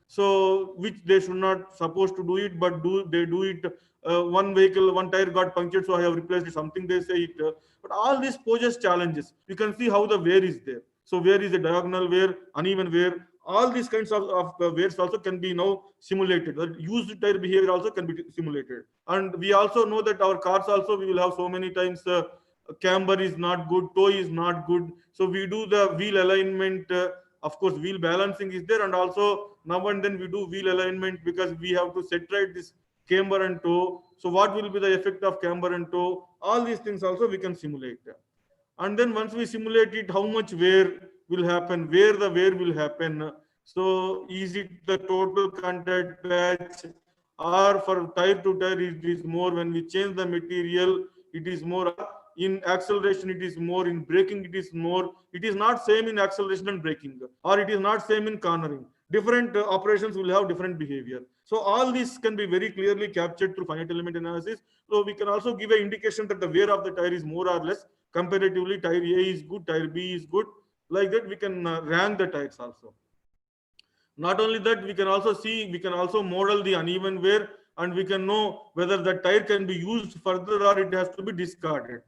So which they should not supposed to do it, but they do it. One vehicle, one tire got punctured, so I have replaced it, something they say it. But all this poses challenges. You can see how the wear is there. So wear is a diagonal wear, uneven wear. All these kinds of wears also can be now simulated. The used tire behavior also can be simulated. And we also know that our cars also, we will have so many times camber is not good, toe is not good. So we do the wheel alignment. Of course, wheel balancing is there, and also now and then we do wheel alignment because we have to set right this camber and toe. So what will be the effect of camber and toe? All these things also we can simulate. And then once we simulate it, how much wear will happen, where the wear will happen. So is it the total contact patch, or for tire to tire it is more when we change the material, it is more. In acceleration it is more, in braking it is more. It is not same in acceleration and braking, or it is not same in cornering. Different operations will have different behavior. So all this can be very clearly captured through finite element analysis. So we can also give an indication that the wear of the tire is more or less. Comparatively, tire A is good, tire B is good. Like that, we can rank the tires also. Not only that, we can also model the uneven wear, and we can know whether the tire can be used further or it has to be discarded.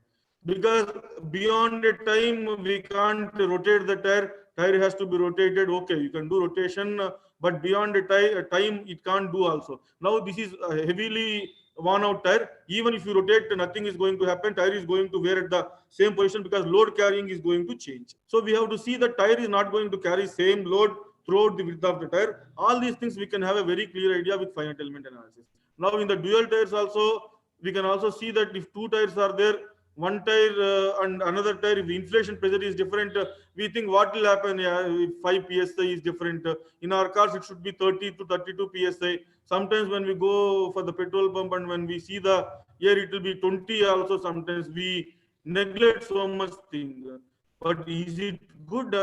Because beyond a time, we can't rotate the tire. Tire has to be rotated. Okay, you can do rotation, but beyond a time, it can't do also. Now, this is a heavily worn out tire. Even if you rotate, nothing is going to happen. Tire is going to wear at the same position because load carrying is going to change. So we have to see the tire is not going to carry same load throughout the width of the tire. All these things we can have a very clear idea with finite element analysis. Now in the dual tires also, we can also see that if two tires are there, one tire and another tire, if the inflation pressure is different, we think what will happen if 5 psi is different. In our cars, it should be 30 to 32 psi. Sometimes when we go for the petrol pump and when we see the air, it will be 20 also. Sometimes we neglect so much thing. But is it good?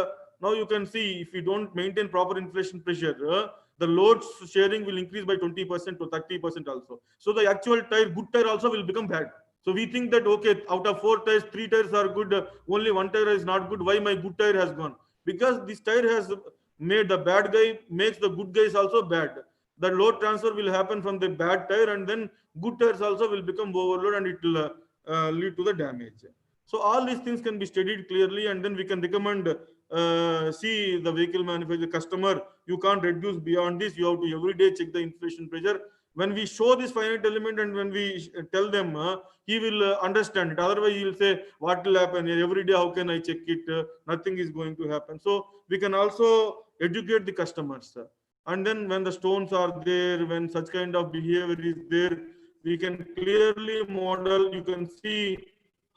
Now you can see if you don't maintain proper inflation pressure, the load sharing will increase by 20% to 30% also. So the actual tire, good tire also will become bad. So we think that, okay, out of 4 tires, 3 tires are good, only 1 tire is not good. Why my good tire has gone? Because this tire has made the bad guy, makes the good guys also bad. The load transfer will happen from the bad tire, and then good tires also will become overload, and it will lead to the damage. So all these things can be studied clearly, and then we can recommend, see the vehicle manufacturer, customer, you can't reduce beyond this. You have to every day check the inflation pressure. When we show this finite element and when we tell them, he will understand it. Otherwise, he will say, what will happen every day? How can I check it? Nothing is going to happen. So we can also educate the customers. And then when the stones are there, when such kind of behavior is there, we can clearly model. You can see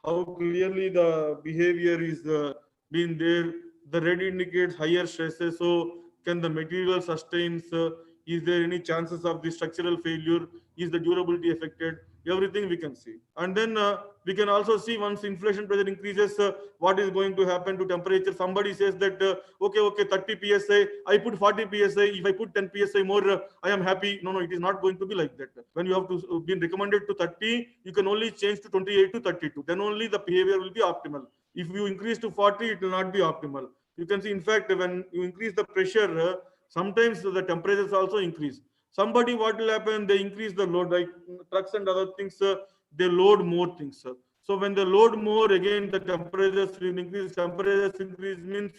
how clearly the behavior is being there. The red indicates higher stresses. So can the material sustains? Is there any chances of the structural failure? Is the durability affected? Everything we can see. And then we can also see once inflation pressure increases, what is going to happen to temperature. Somebody says that, okay, 30 PSI, I put 40 PSI. If I put 10 PSI more, I am happy. No, it is not going to be like that. When you have to been recommended to 30, you can only change to 28 to 32. Then only the behavior will be optimal. If you increase to 40, it will not be optimal. You can see, in fact, when you increase the pressure, sometimes the temperatures also increase. Somebody, what will happen? They increase the load, like trucks and other things, they load more things. So when they load more, again, the temperatures will increase. Temperatures increase means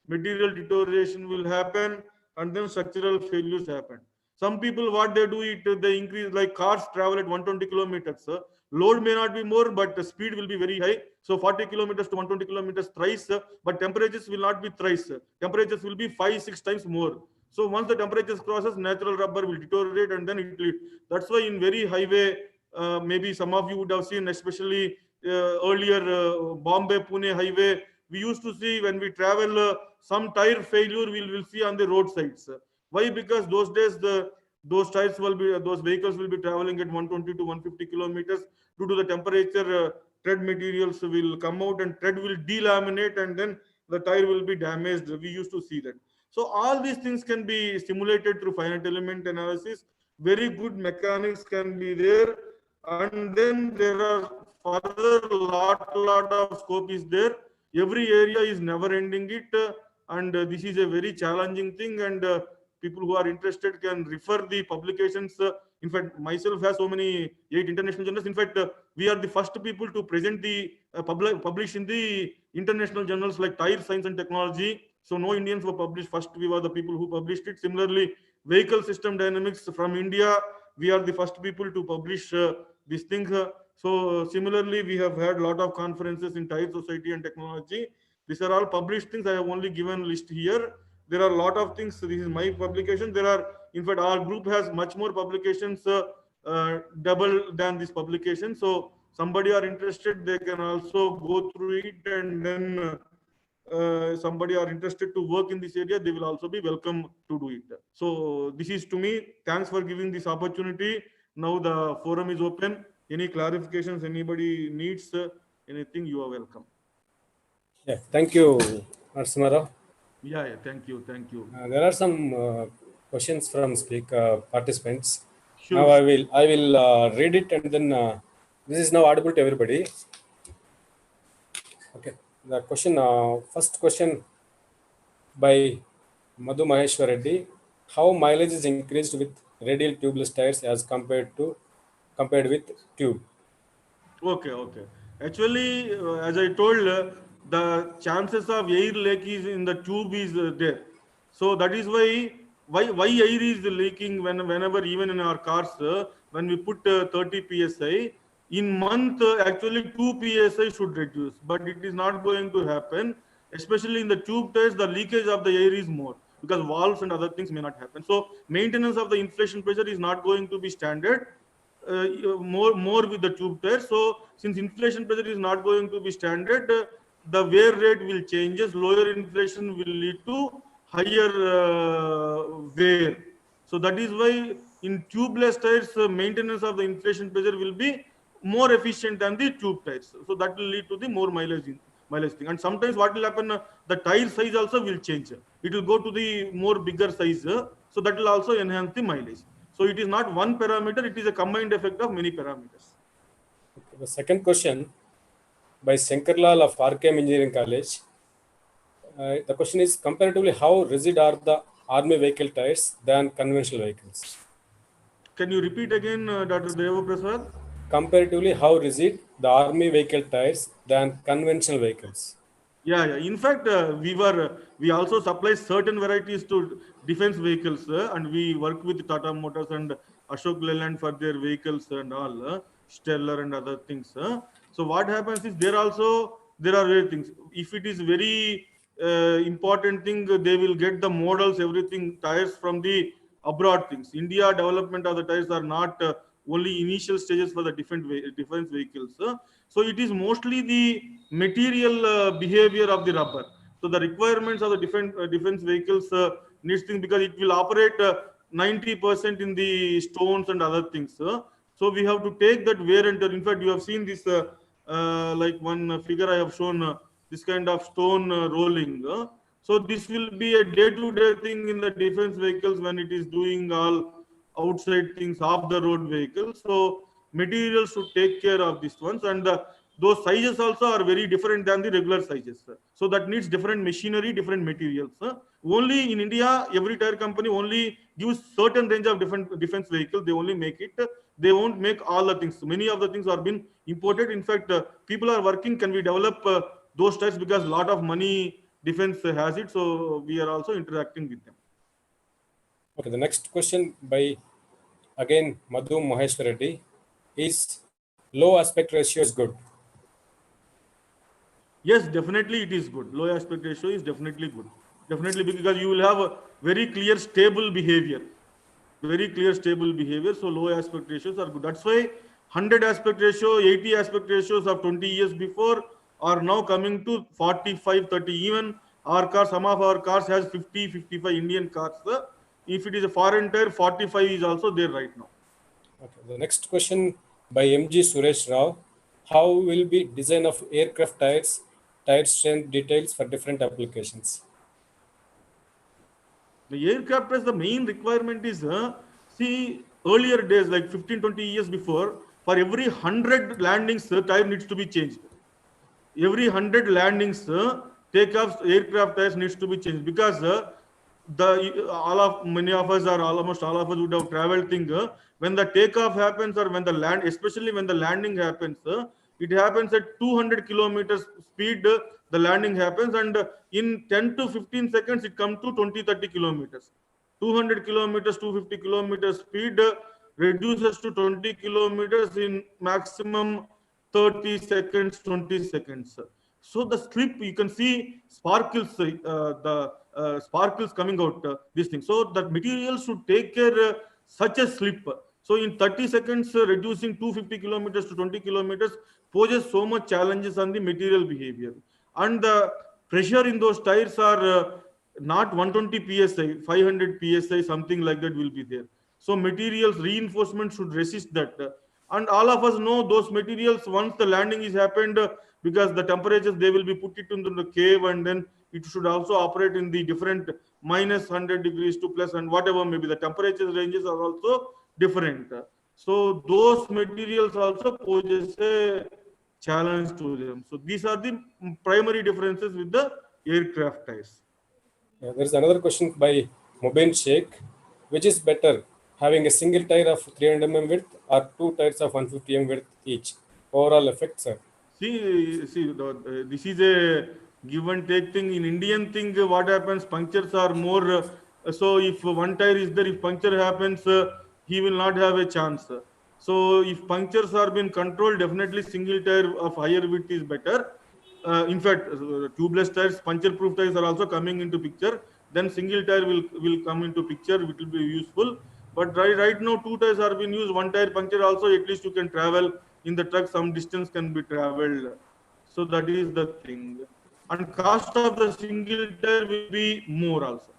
material deterioration will happen, and then structural failures happen. Some people, what they do, they increase, like cars travel at 120 kilometers. Load may not be more, but the speed will be very high. So 40 kilometers to 120 kilometers thrice, but temperatures will not be thrice. Temperatures will be 5-6 times more. So once the temperatures crosses, natural rubber will deteriorate, and then it will. That's why in very highway, maybe some of you would have seen, especially earlier Bombay Pune highway, we used to see when we travel some tire failure we will see on the roadsides. Why? Because those days those tires will be, those vehicles will be traveling at 120 to 150 kilometers. Due to the temperature, tread materials will come out and tread will delaminate, and then the tire will be damaged. We used to see that. So all these things can be simulated through finite element analysis. Very good mechanics can be there, and then there are further lot of scope is there. Every area is never ending it, and this is a very challenging thing. And people who are interested can refer the publications. In fact, myself has so many 8 international journals. In fact, we are the first people to present the publish in the international journals like Tire Science and Technology. So no Indians were published. First, we were the people who published it. Similarly, Vehicle System Dynamics from India, we are the first people to publish these things. So similarly, we have had a lot of conferences in Tire Society and Technology. These are all published things. I have only given list here. There are a lot of things. This is my publication. There are, in fact, our group has much more publications, double than this publication. So somebody are interested, they can also go through it, and then somebody are interested to work in this area, they will also be welcome to do it. So this is to me. Thanks for giving this opportunity. Now the forum is open. Any clarifications anybody needs, anything, you are welcome. Yeah, thank you, Narasimha. Yeah, thank you. There are some questions from participants. Sure. Now I will read it, and then this is now audible to everybody. Okay. The question, first question by Madhu Maheshwar Reddy: how mileage is increased with radial tubeless tires as compared with tube? Okay. Actually, as I told, the chances of air leak is in the tube is there. So that is why air is leaking whenever, even in our cars, when we put 30 psi in month, actually 2 psi should reduce, but it is not going to happen. Especially in the tube tires, the leakage of the air is more because valves and other things may not happen. So maintenance of the inflation pressure is not going to be standard. More with the tube tire. So since inflation pressure is not going to be standard, the wear rate will changes. Lower inflation will lead to higher wear. So that is why in tubeless tires, maintenance of the inflation pressure will be more efficient than the tube tires. So that will lead to the more mileage thing. And sometimes what will happen, the tire size also will change. It will go to the more bigger size. So that will also enhance the mileage. So it is not one parameter, it is a combined effect of many parameters. Okay. The second question by Shankarlal of RKM Engineering College. The question is, comparatively, how rigid are the army vehicle tires than conventional vehicles? Can you repeat again, Dr. Deva Prasad? Comparatively, how rigid the army vehicle tires than conventional vehicles? Yeah. In fact, we also supply certain varieties to defense vehicles, and we work with Tata Motors and Ashok Leyland for their vehicles and all, Stellar and other things. So what happens is there are very things. If it is very important thing, they will get the models, everything, tires from the abroad things. India development of the tires are not only initial stages for the defense vehicles. So it is mostly the material behavior of the rubber. So the requirements of the defense vehicles needs things, because it will operate 90% in the stones and other things. So we have to take that wear and tear. In fact, you have seen this like one figure I have shown, this kind of stone rolling. So this will be a day-to-day thing in the defense vehicles when it is doing all outside things off the road vehicles. So materials should take care of these ones, and those sizes also are very different than the regular sizes. So that needs different machinery, different materials. Only in India, every tire company only gives certain range of different defense vehicles. They only make it. They won't make all the things. Many of the things are being imported. In fact, people are working. Can we develop those tires, because a lot of money defense has it. So we are also interacting with them. Okay, the next question by again Madhu Maheshwar Reddy is low aspect ratio is good. Yes, definitely it is good. Low aspect ratio is definitely good. Definitely, because you will have a very clear stable behavior. Very clear stable behavior. So low aspect ratios are good. That's why 100 aspect ratio, 80 aspect ratios of 20 years before are now coming to 45, 30. Even our cars, some of our cars has 50, 55 Indian cars. If it is a foreign tire, 45 is also there right now. Okay, the next question by MG Suresh Rao. How will be design of aircraft tires, tire strength details for different applications? The aircraft tires, the main requirement is, see, earlier days, like 15, 20 years before, for every 100 landings, tire needs to be changed. Every 100 landings, takeoffs, aircraft tires needs to be changed, because many of us, or almost all of us, would have traveled thing. When the takeoff happens, or when the land, especially when the landing happens, it happens at 200 kilometers speed. The landing happens, and in 10 to 15 seconds, it comes to 20, 30 kilometers. 200 kilometers, 250 kilometers speed reduces to 20 kilometers in maximum 30 seconds, 20 seconds. So the slip, you can see sparkles, sparkles coming out, this thing. So that material should take care such a slip. So in 30 seconds, reducing 250 kilometers to 20 kilometers poses so much challenges on the material behavior. And the pressure in those tires are not 120 psi, 500 psi, something like that will be there. So materials reinforcement should resist that. And all of us know those materials, once the landing is happened, because the temperatures, they will be put it into the cave, and then it should also operate in the different minus 100 degrees to plus, and whatever maybe the temperature ranges are also different. So those materials also poses a challenge to them. So these are the primary differences with the aircraft tires. There is another question by Mubin Sheikh. Which is better, having a single tire of 300 mm width or two tires of 150 mm width each? Overall effect, sir. See, this is a give and take thing. In Indian thing, what happens, punctures are more. So if one tire is there, if puncture happens, he will not have a chance. So if punctures are being controlled, definitely single tire of higher width is better. In fact, tubeless tires, puncture-proof tires are also coming into picture. Then single tire will come into picture, which will be useful. But right now, two tires are being used. One tire puncture also, at least you can travel in the truck, some distance can be traveled. So that is the thing. And cost of the single tire will be more also.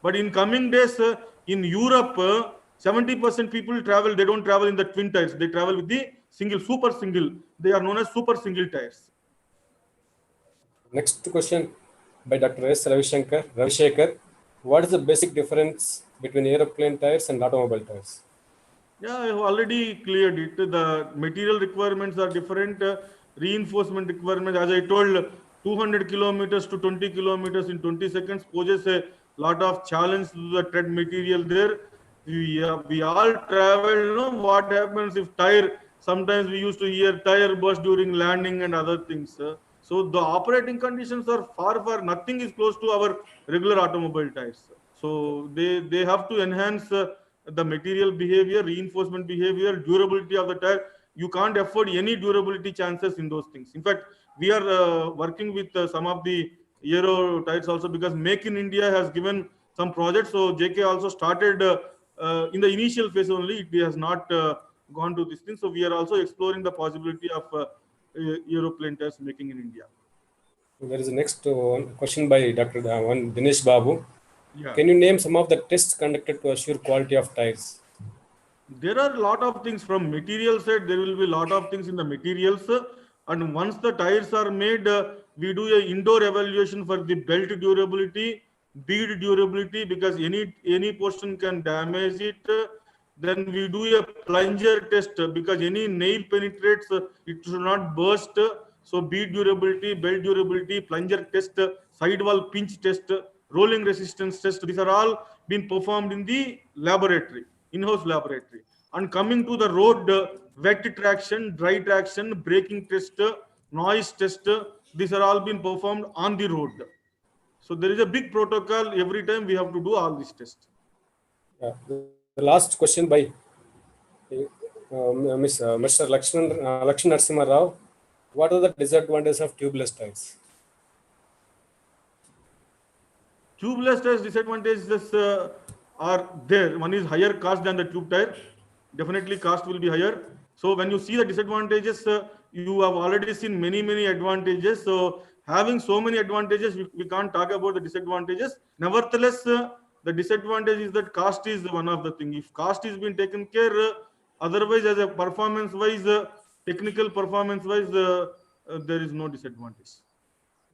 But in coming days, in Europe, 70% people travel, they don't travel in the twin tires. They travel with the single, super single. They are known as super single tires. Next question by Dr. S. Ravishankar. What is the basic difference between aeroplane tires and automobile tires? Yeah, I have already cleared it. The material requirements are different. Reinforcement requirements, as I told, 200 kilometers to 20 kilometers in 20 seconds poses a lot of challenge to the tread material there. We all travel, you know, what happens if tire, sometimes we used to hear tire burst during landing and other things. So the operating conditions are far, nothing is close to our regular automobile tires. So they have to enhance the material behavior, reinforcement behavior, durability of the tire. You can't afford any durability chances in those things. In fact, we are working with some of the aero tires also, because Make in India has given some projects. So JK also started in the initial phase only. It has not gone to this thing. So we are also exploring the possibility of aeroplane tires making in India. There is a next question by Dr. Dinesh Babu. Yeah. Can you name some of the tests conducted to assure quality of tires? There are a lot of things from material side. There will be a lot of things in the materials. And once the tires are made, we do a indoor evaluation for the belt durability, bead durability, because any portion can damage it. Then we do a plunger test because any nail penetrates, it should not burst. So bead durability, belt durability, plunger test, sidewall pinch test, rolling resistance test. These are all been performed in the laboratory, in-house laboratory. And coming to the road, wet traction, dry traction, braking test, noise test, these are all been performed on the road. So there is a big protocol. Every time we have to do all these tests. The last question by Mr. Lakshman Narasimha Rao. What are the disadvantages of tubeless tires? Tubeless tires disadvantages are there. One is higher cost than the tube tire. Definitely cost will be higher. So when you see the disadvantages, you have already seen many advantages. So having so many advantages, we can't talk about the disadvantages. Nevertheless, the disadvantage is that cost is one of the thing. If cost is being taken care, otherwise as a performance wise, technical performance wise, there is no disadvantage.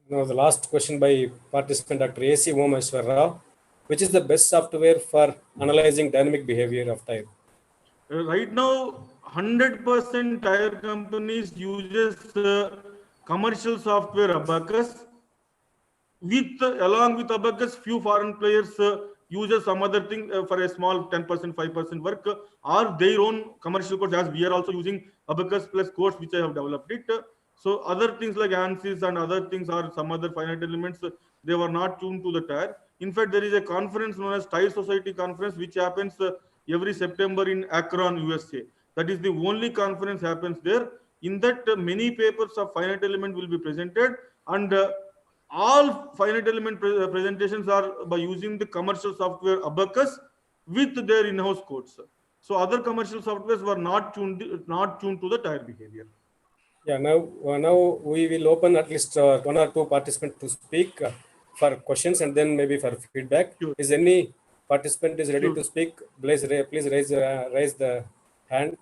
Now the last question by participant Dr. A.C. Omeshwar Rao. Which is the best software for analyzing dynamic behavior of tire? Right now, 100% tire companies uses commercial software Abacus. Along with Abacus, few foreign players uses some other thing for a small 10%, 5% work, or their own commercial codes, as we are also using Abacus plus codes which I have developed it. So other things like ANSYS and other things or some other finite elements, they were not tuned to the tire. In fact, there is a conference known as Tire Society Conference which happens every September in Akron, USA. That is the only conference happens there. In that, many papers of finite element will be presented, and all finite element presentations are by using the commercial software Abacus with their in-house codes. So other commercial softwares were not tuned to the tire behavior. Yeah, now we will open at least one or two participants to speak for questions and then maybe for feedback. Sure. Is any participant is ready Sure. to speak? Please raise the hand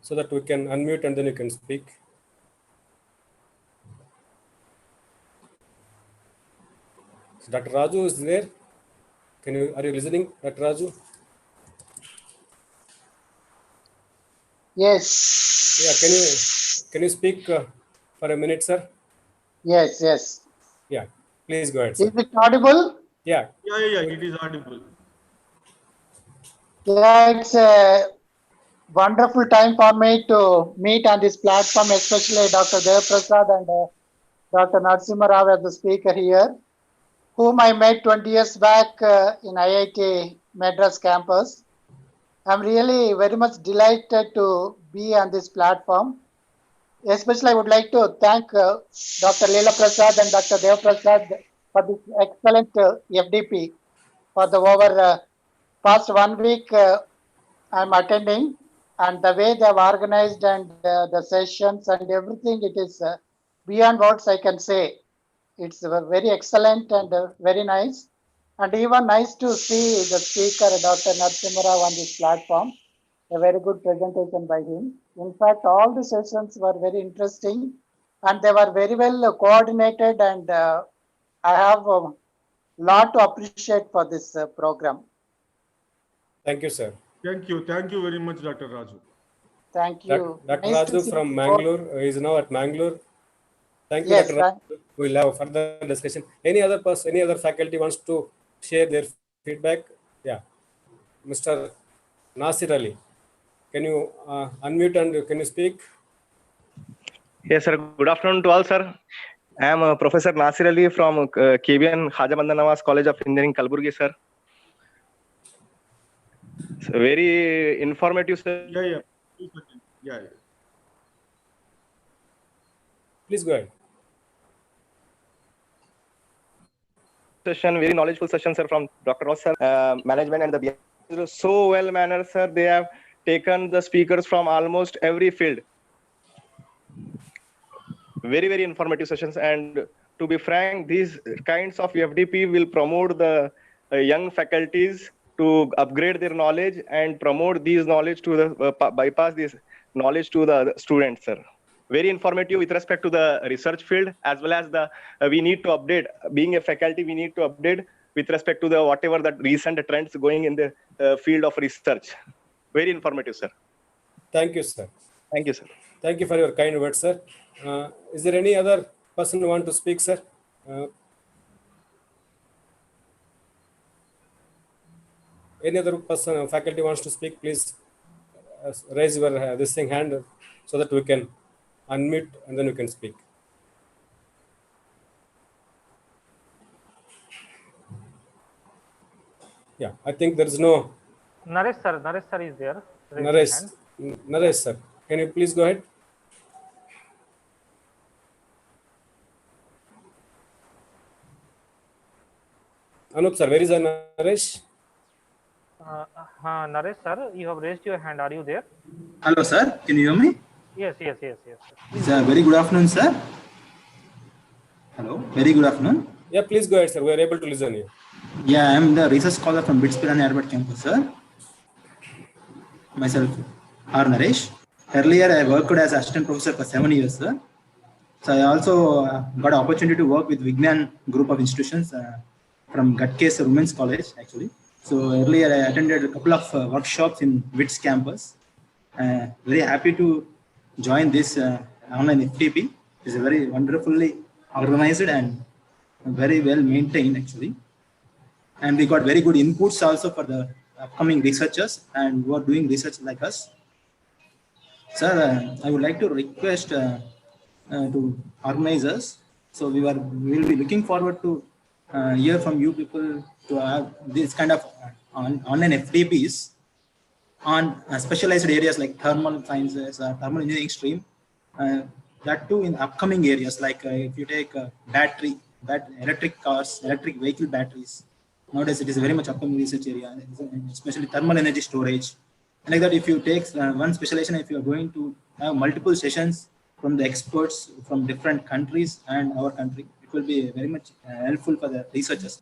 so that we can unmute and then you can speak. So Dr. Raju is there. Are you listening, Dr. Raju? Yes. Yeah, can you speak for a minute, sir? Yes. Yeah, please go ahead, sir. Is it audible? Yeah. Yeah, it is audible. Yeah, it's a wonderful time for me to meet on this platform, especially Dr. Dev Prasad and Dr. Narasimha Rao as the speaker here, whom I met 20 years back in IIT Madras campus. I'm really very much delighted to be on this platform. Especially, I would like to thank Dr. Leela Prasad and Dr. Dev Prasad for this excellent FDP for the over past 1 week I'm attending, and the way they have organized and the sessions and everything, it is beyond words I can say. It's very excellent and very nice, and even nice to see the speaker, Dr. Narasimha Rao, on this platform. A very good presentation by him. In fact, all the sessions were very interesting and they were very well coordinated, and I have a lot to appreciate for this program. Thank you, sir. Thank you very much, Dr. Raju. Thank you. Dr. Nice Raju from Mangalore is now at Mangalore. Thank you, yes, Dr. Raju. We'll have further discussion. Any other person, any other faculty wants to share their feedback? Yeah. Mr. Nasir Ali, can you unmute and can you speak? Yes, sir. Good afternoon to all, sir. I am Professor Nasir Ali from KBN Khaja Bandan Nawaz College of Engineering, Kalburgi, sir. It's very informative, sir. Yeah. Please go ahead. Session, very knowledgeable session, sir, from Dr. Ross, sir. Management and the BI. So well mannered, sir. They have taken the speakers from almost every field. Very informative sessions, and to be frank, these kinds of FDP will promote the young faculties to upgrade their knowledge and promote these knowledge to the bypass this knowledge to the students, sir. Very informative with respect to the research field, as well as the we need to update. Being a faculty, we need to update with respect to the whatever that recent trends going in the field of research. Very informative, sir. Thank you, sir. Thank you, sir. Thank you for your kind words, sir. Is there any other person who want to speak, sir? Any other person, faculty wants to speak, please raise your this thing hand so that we can unmute and then we can speak. Yeah, I think there is no. Naresh sir is there. Naresh sir, can you please go ahead? Anup sir, where is Naresh? Naresh sir, you have raised your hand. Are you there? Hello, sir. Can you hear me? Yes. Sir, very good afternoon, sir. Hello. Very good afternoon. Yeah, please go ahead, sir. We are able to listen you. Yeah, I am the research scholar from BITS Pilani Arbor campus, sir. Myself, R. Naresh. Earlier, I worked as assistant professor for 7 years, sir. So I also got an opportunity to work with Vignan group of institutions from Gatcase Women's College, actually. So earlier, I attended a couple of workshops in BITS campus. Very happy to join this online FTP. It's a very wonderfully organized and very well maintained, actually. And we got very good inputs also for the upcoming researchers and who are doing research like us. Sir, I would like to request to organizers. So we will be looking forward to hear from you people to have this kind of online FDPs on specialized areas like thermal sciences, thermal engineering stream. That too in upcoming areas like if you take electric cars, electric vehicle batteries. Nowadays, it is very much upcoming research area, especially thermal energy storage. And like that, if you take one specialization, if you are going to have multiple sessions from the experts from different countries and our country, it will be very much helpful for the researchers.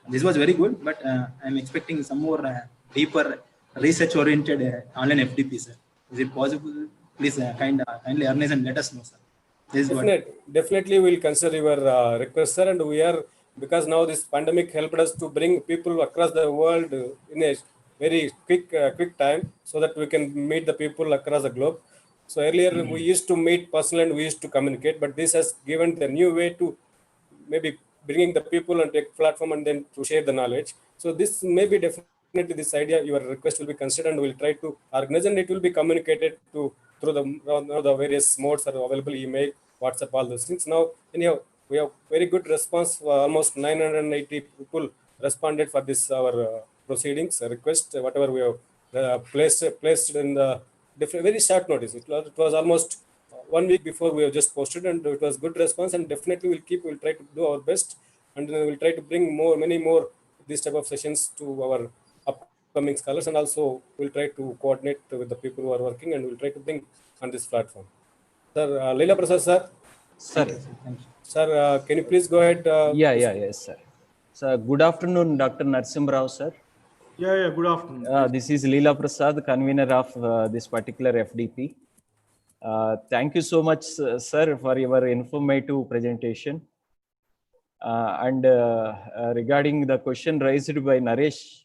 This was very good, but I'm expecting some more deeper research-oriented online FDP, sir. Is it possible? Please kindly organize and let us know, sir. Definitely, we'll consider your request, sir, and we are. Because now this pandemic helped us to bring people across the world in a very quick time so that we can meet the people across the globe. So earlier we used to meet personally and we used to communicate, but this has given the new way to maybe bringing the people and take platform and then to share the knowledge. So this may be definitely this idea, your request will be considered and we'll try to organize and it will be communicated to through the various modes that are available, email, WhatsApp, all those things. Now, anyhow, we have very good response. Almost 980 people responded for this our proceedings request. Whatever we have placed in the very short notice. It was almost 1 week before we have just posted, and it was good response. And definitely we'll try to do our best, and we'll try to bring many more these type of sessions to our upcoming scholars, and also we'll try to coordinate with the people who are working, and we'll try to bring on this platform. Sir, Leela Prasad, sir. Sir. Thank you. Sir, can you please go ahead? Yes, sir. Sir, good afternoon, Dr. Narasimha Rao, sir. Yeah, good afternoon. This is Leela Prasad, convener of this particular FDP. Thank you so much, sir, for your informative presentation. Regarding the question raised by Naresh,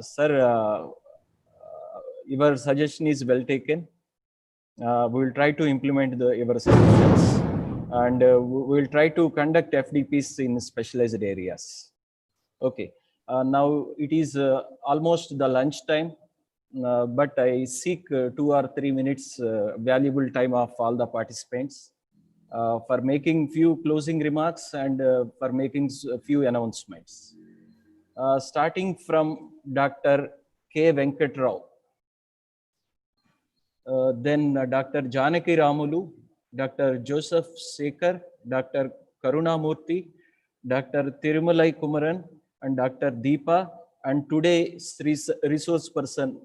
sir, your suggestion is well taken. We will try to implement your suggestions. And we will try to conduct FDPs in specialized areas. Okay, now it is almost the lunch time, but I seek 2 or 3 minutes valuable time of all the participants for making few closing remarks and for making a few announcements. Starting from Dr. K. Venkat Rao, then Dr. Janaki Ramulu, Dr. Joseph Sekar, Dr. Karuna Murthy, Dr. Thirumalai Kumaran, and Dr. Deepa, and today's resource person,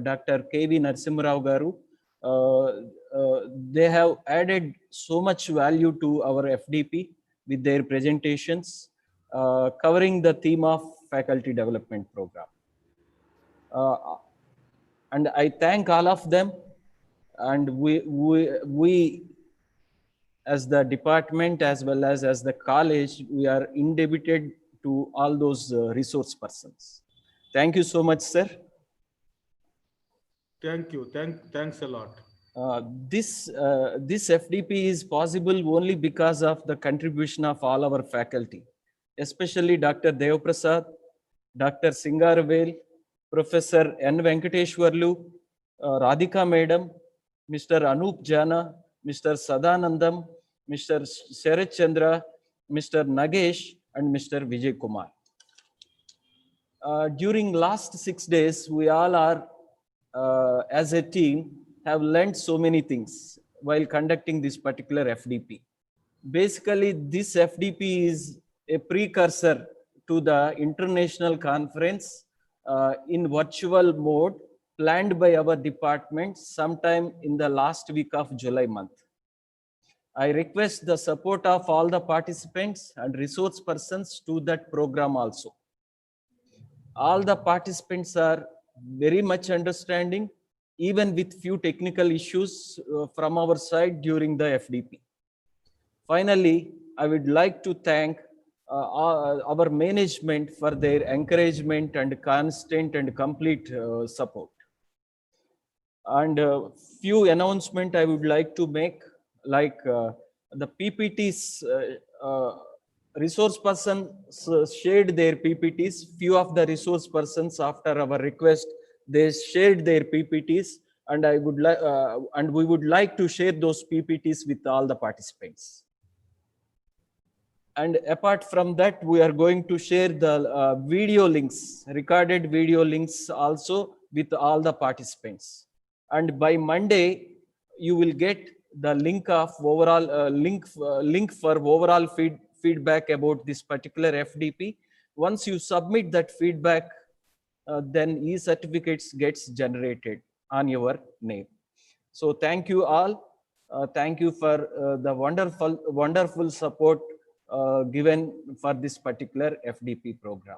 Dr. K.V. Narasimha Rao Garu, They have added so much value to our FDP with their presentations covering the theme of faculty development program. And I thank all of them, and we as the department as well as the college, we are indebted to all those resource persons. Thank you so much, sir. Thank you. Thanks a lot. This FDP is possible only because of the contribution of all our faculty, especially Dr. Devaprasad, Dr. Singarvel, Professor N. Venkateshwarlu, Radhika Madam, Mr. Anup Jana, Mr. Sadanandam, Mr. Sharat Chandra, Mr. Nagesh, and Mr. Vijay Kumar. During last 6 days, we all are, as a team, have learned so many things while conducting this particular FDP. Basically, this FDP is a precursor to the international conference in virtual mode planned by our department sometime in the last week of July month. I request the support of all the participants and resource persons to that program also. All the participants are very much understanding, even with few technical issues from our side during the FDP. Finally, I would like to thank our management for their encouragement and constant and complete support. And few announcement I would like to make, like the PPTs, resource persons shared their PPTs. Few of the resource persons, after our request, they shared their PPTs, and I would like and we would like to share those PPTs with all the participants. And apart from that, we are going to share the video links, recorded video links also with all the participants. And by Monday, you will get the link of overall link for overall feedback about this particular FDP. Once you submit that feedback, then e-certificates gets generated on your name. So thank you all. Thank you for the wonderful support given for this particular FDP program.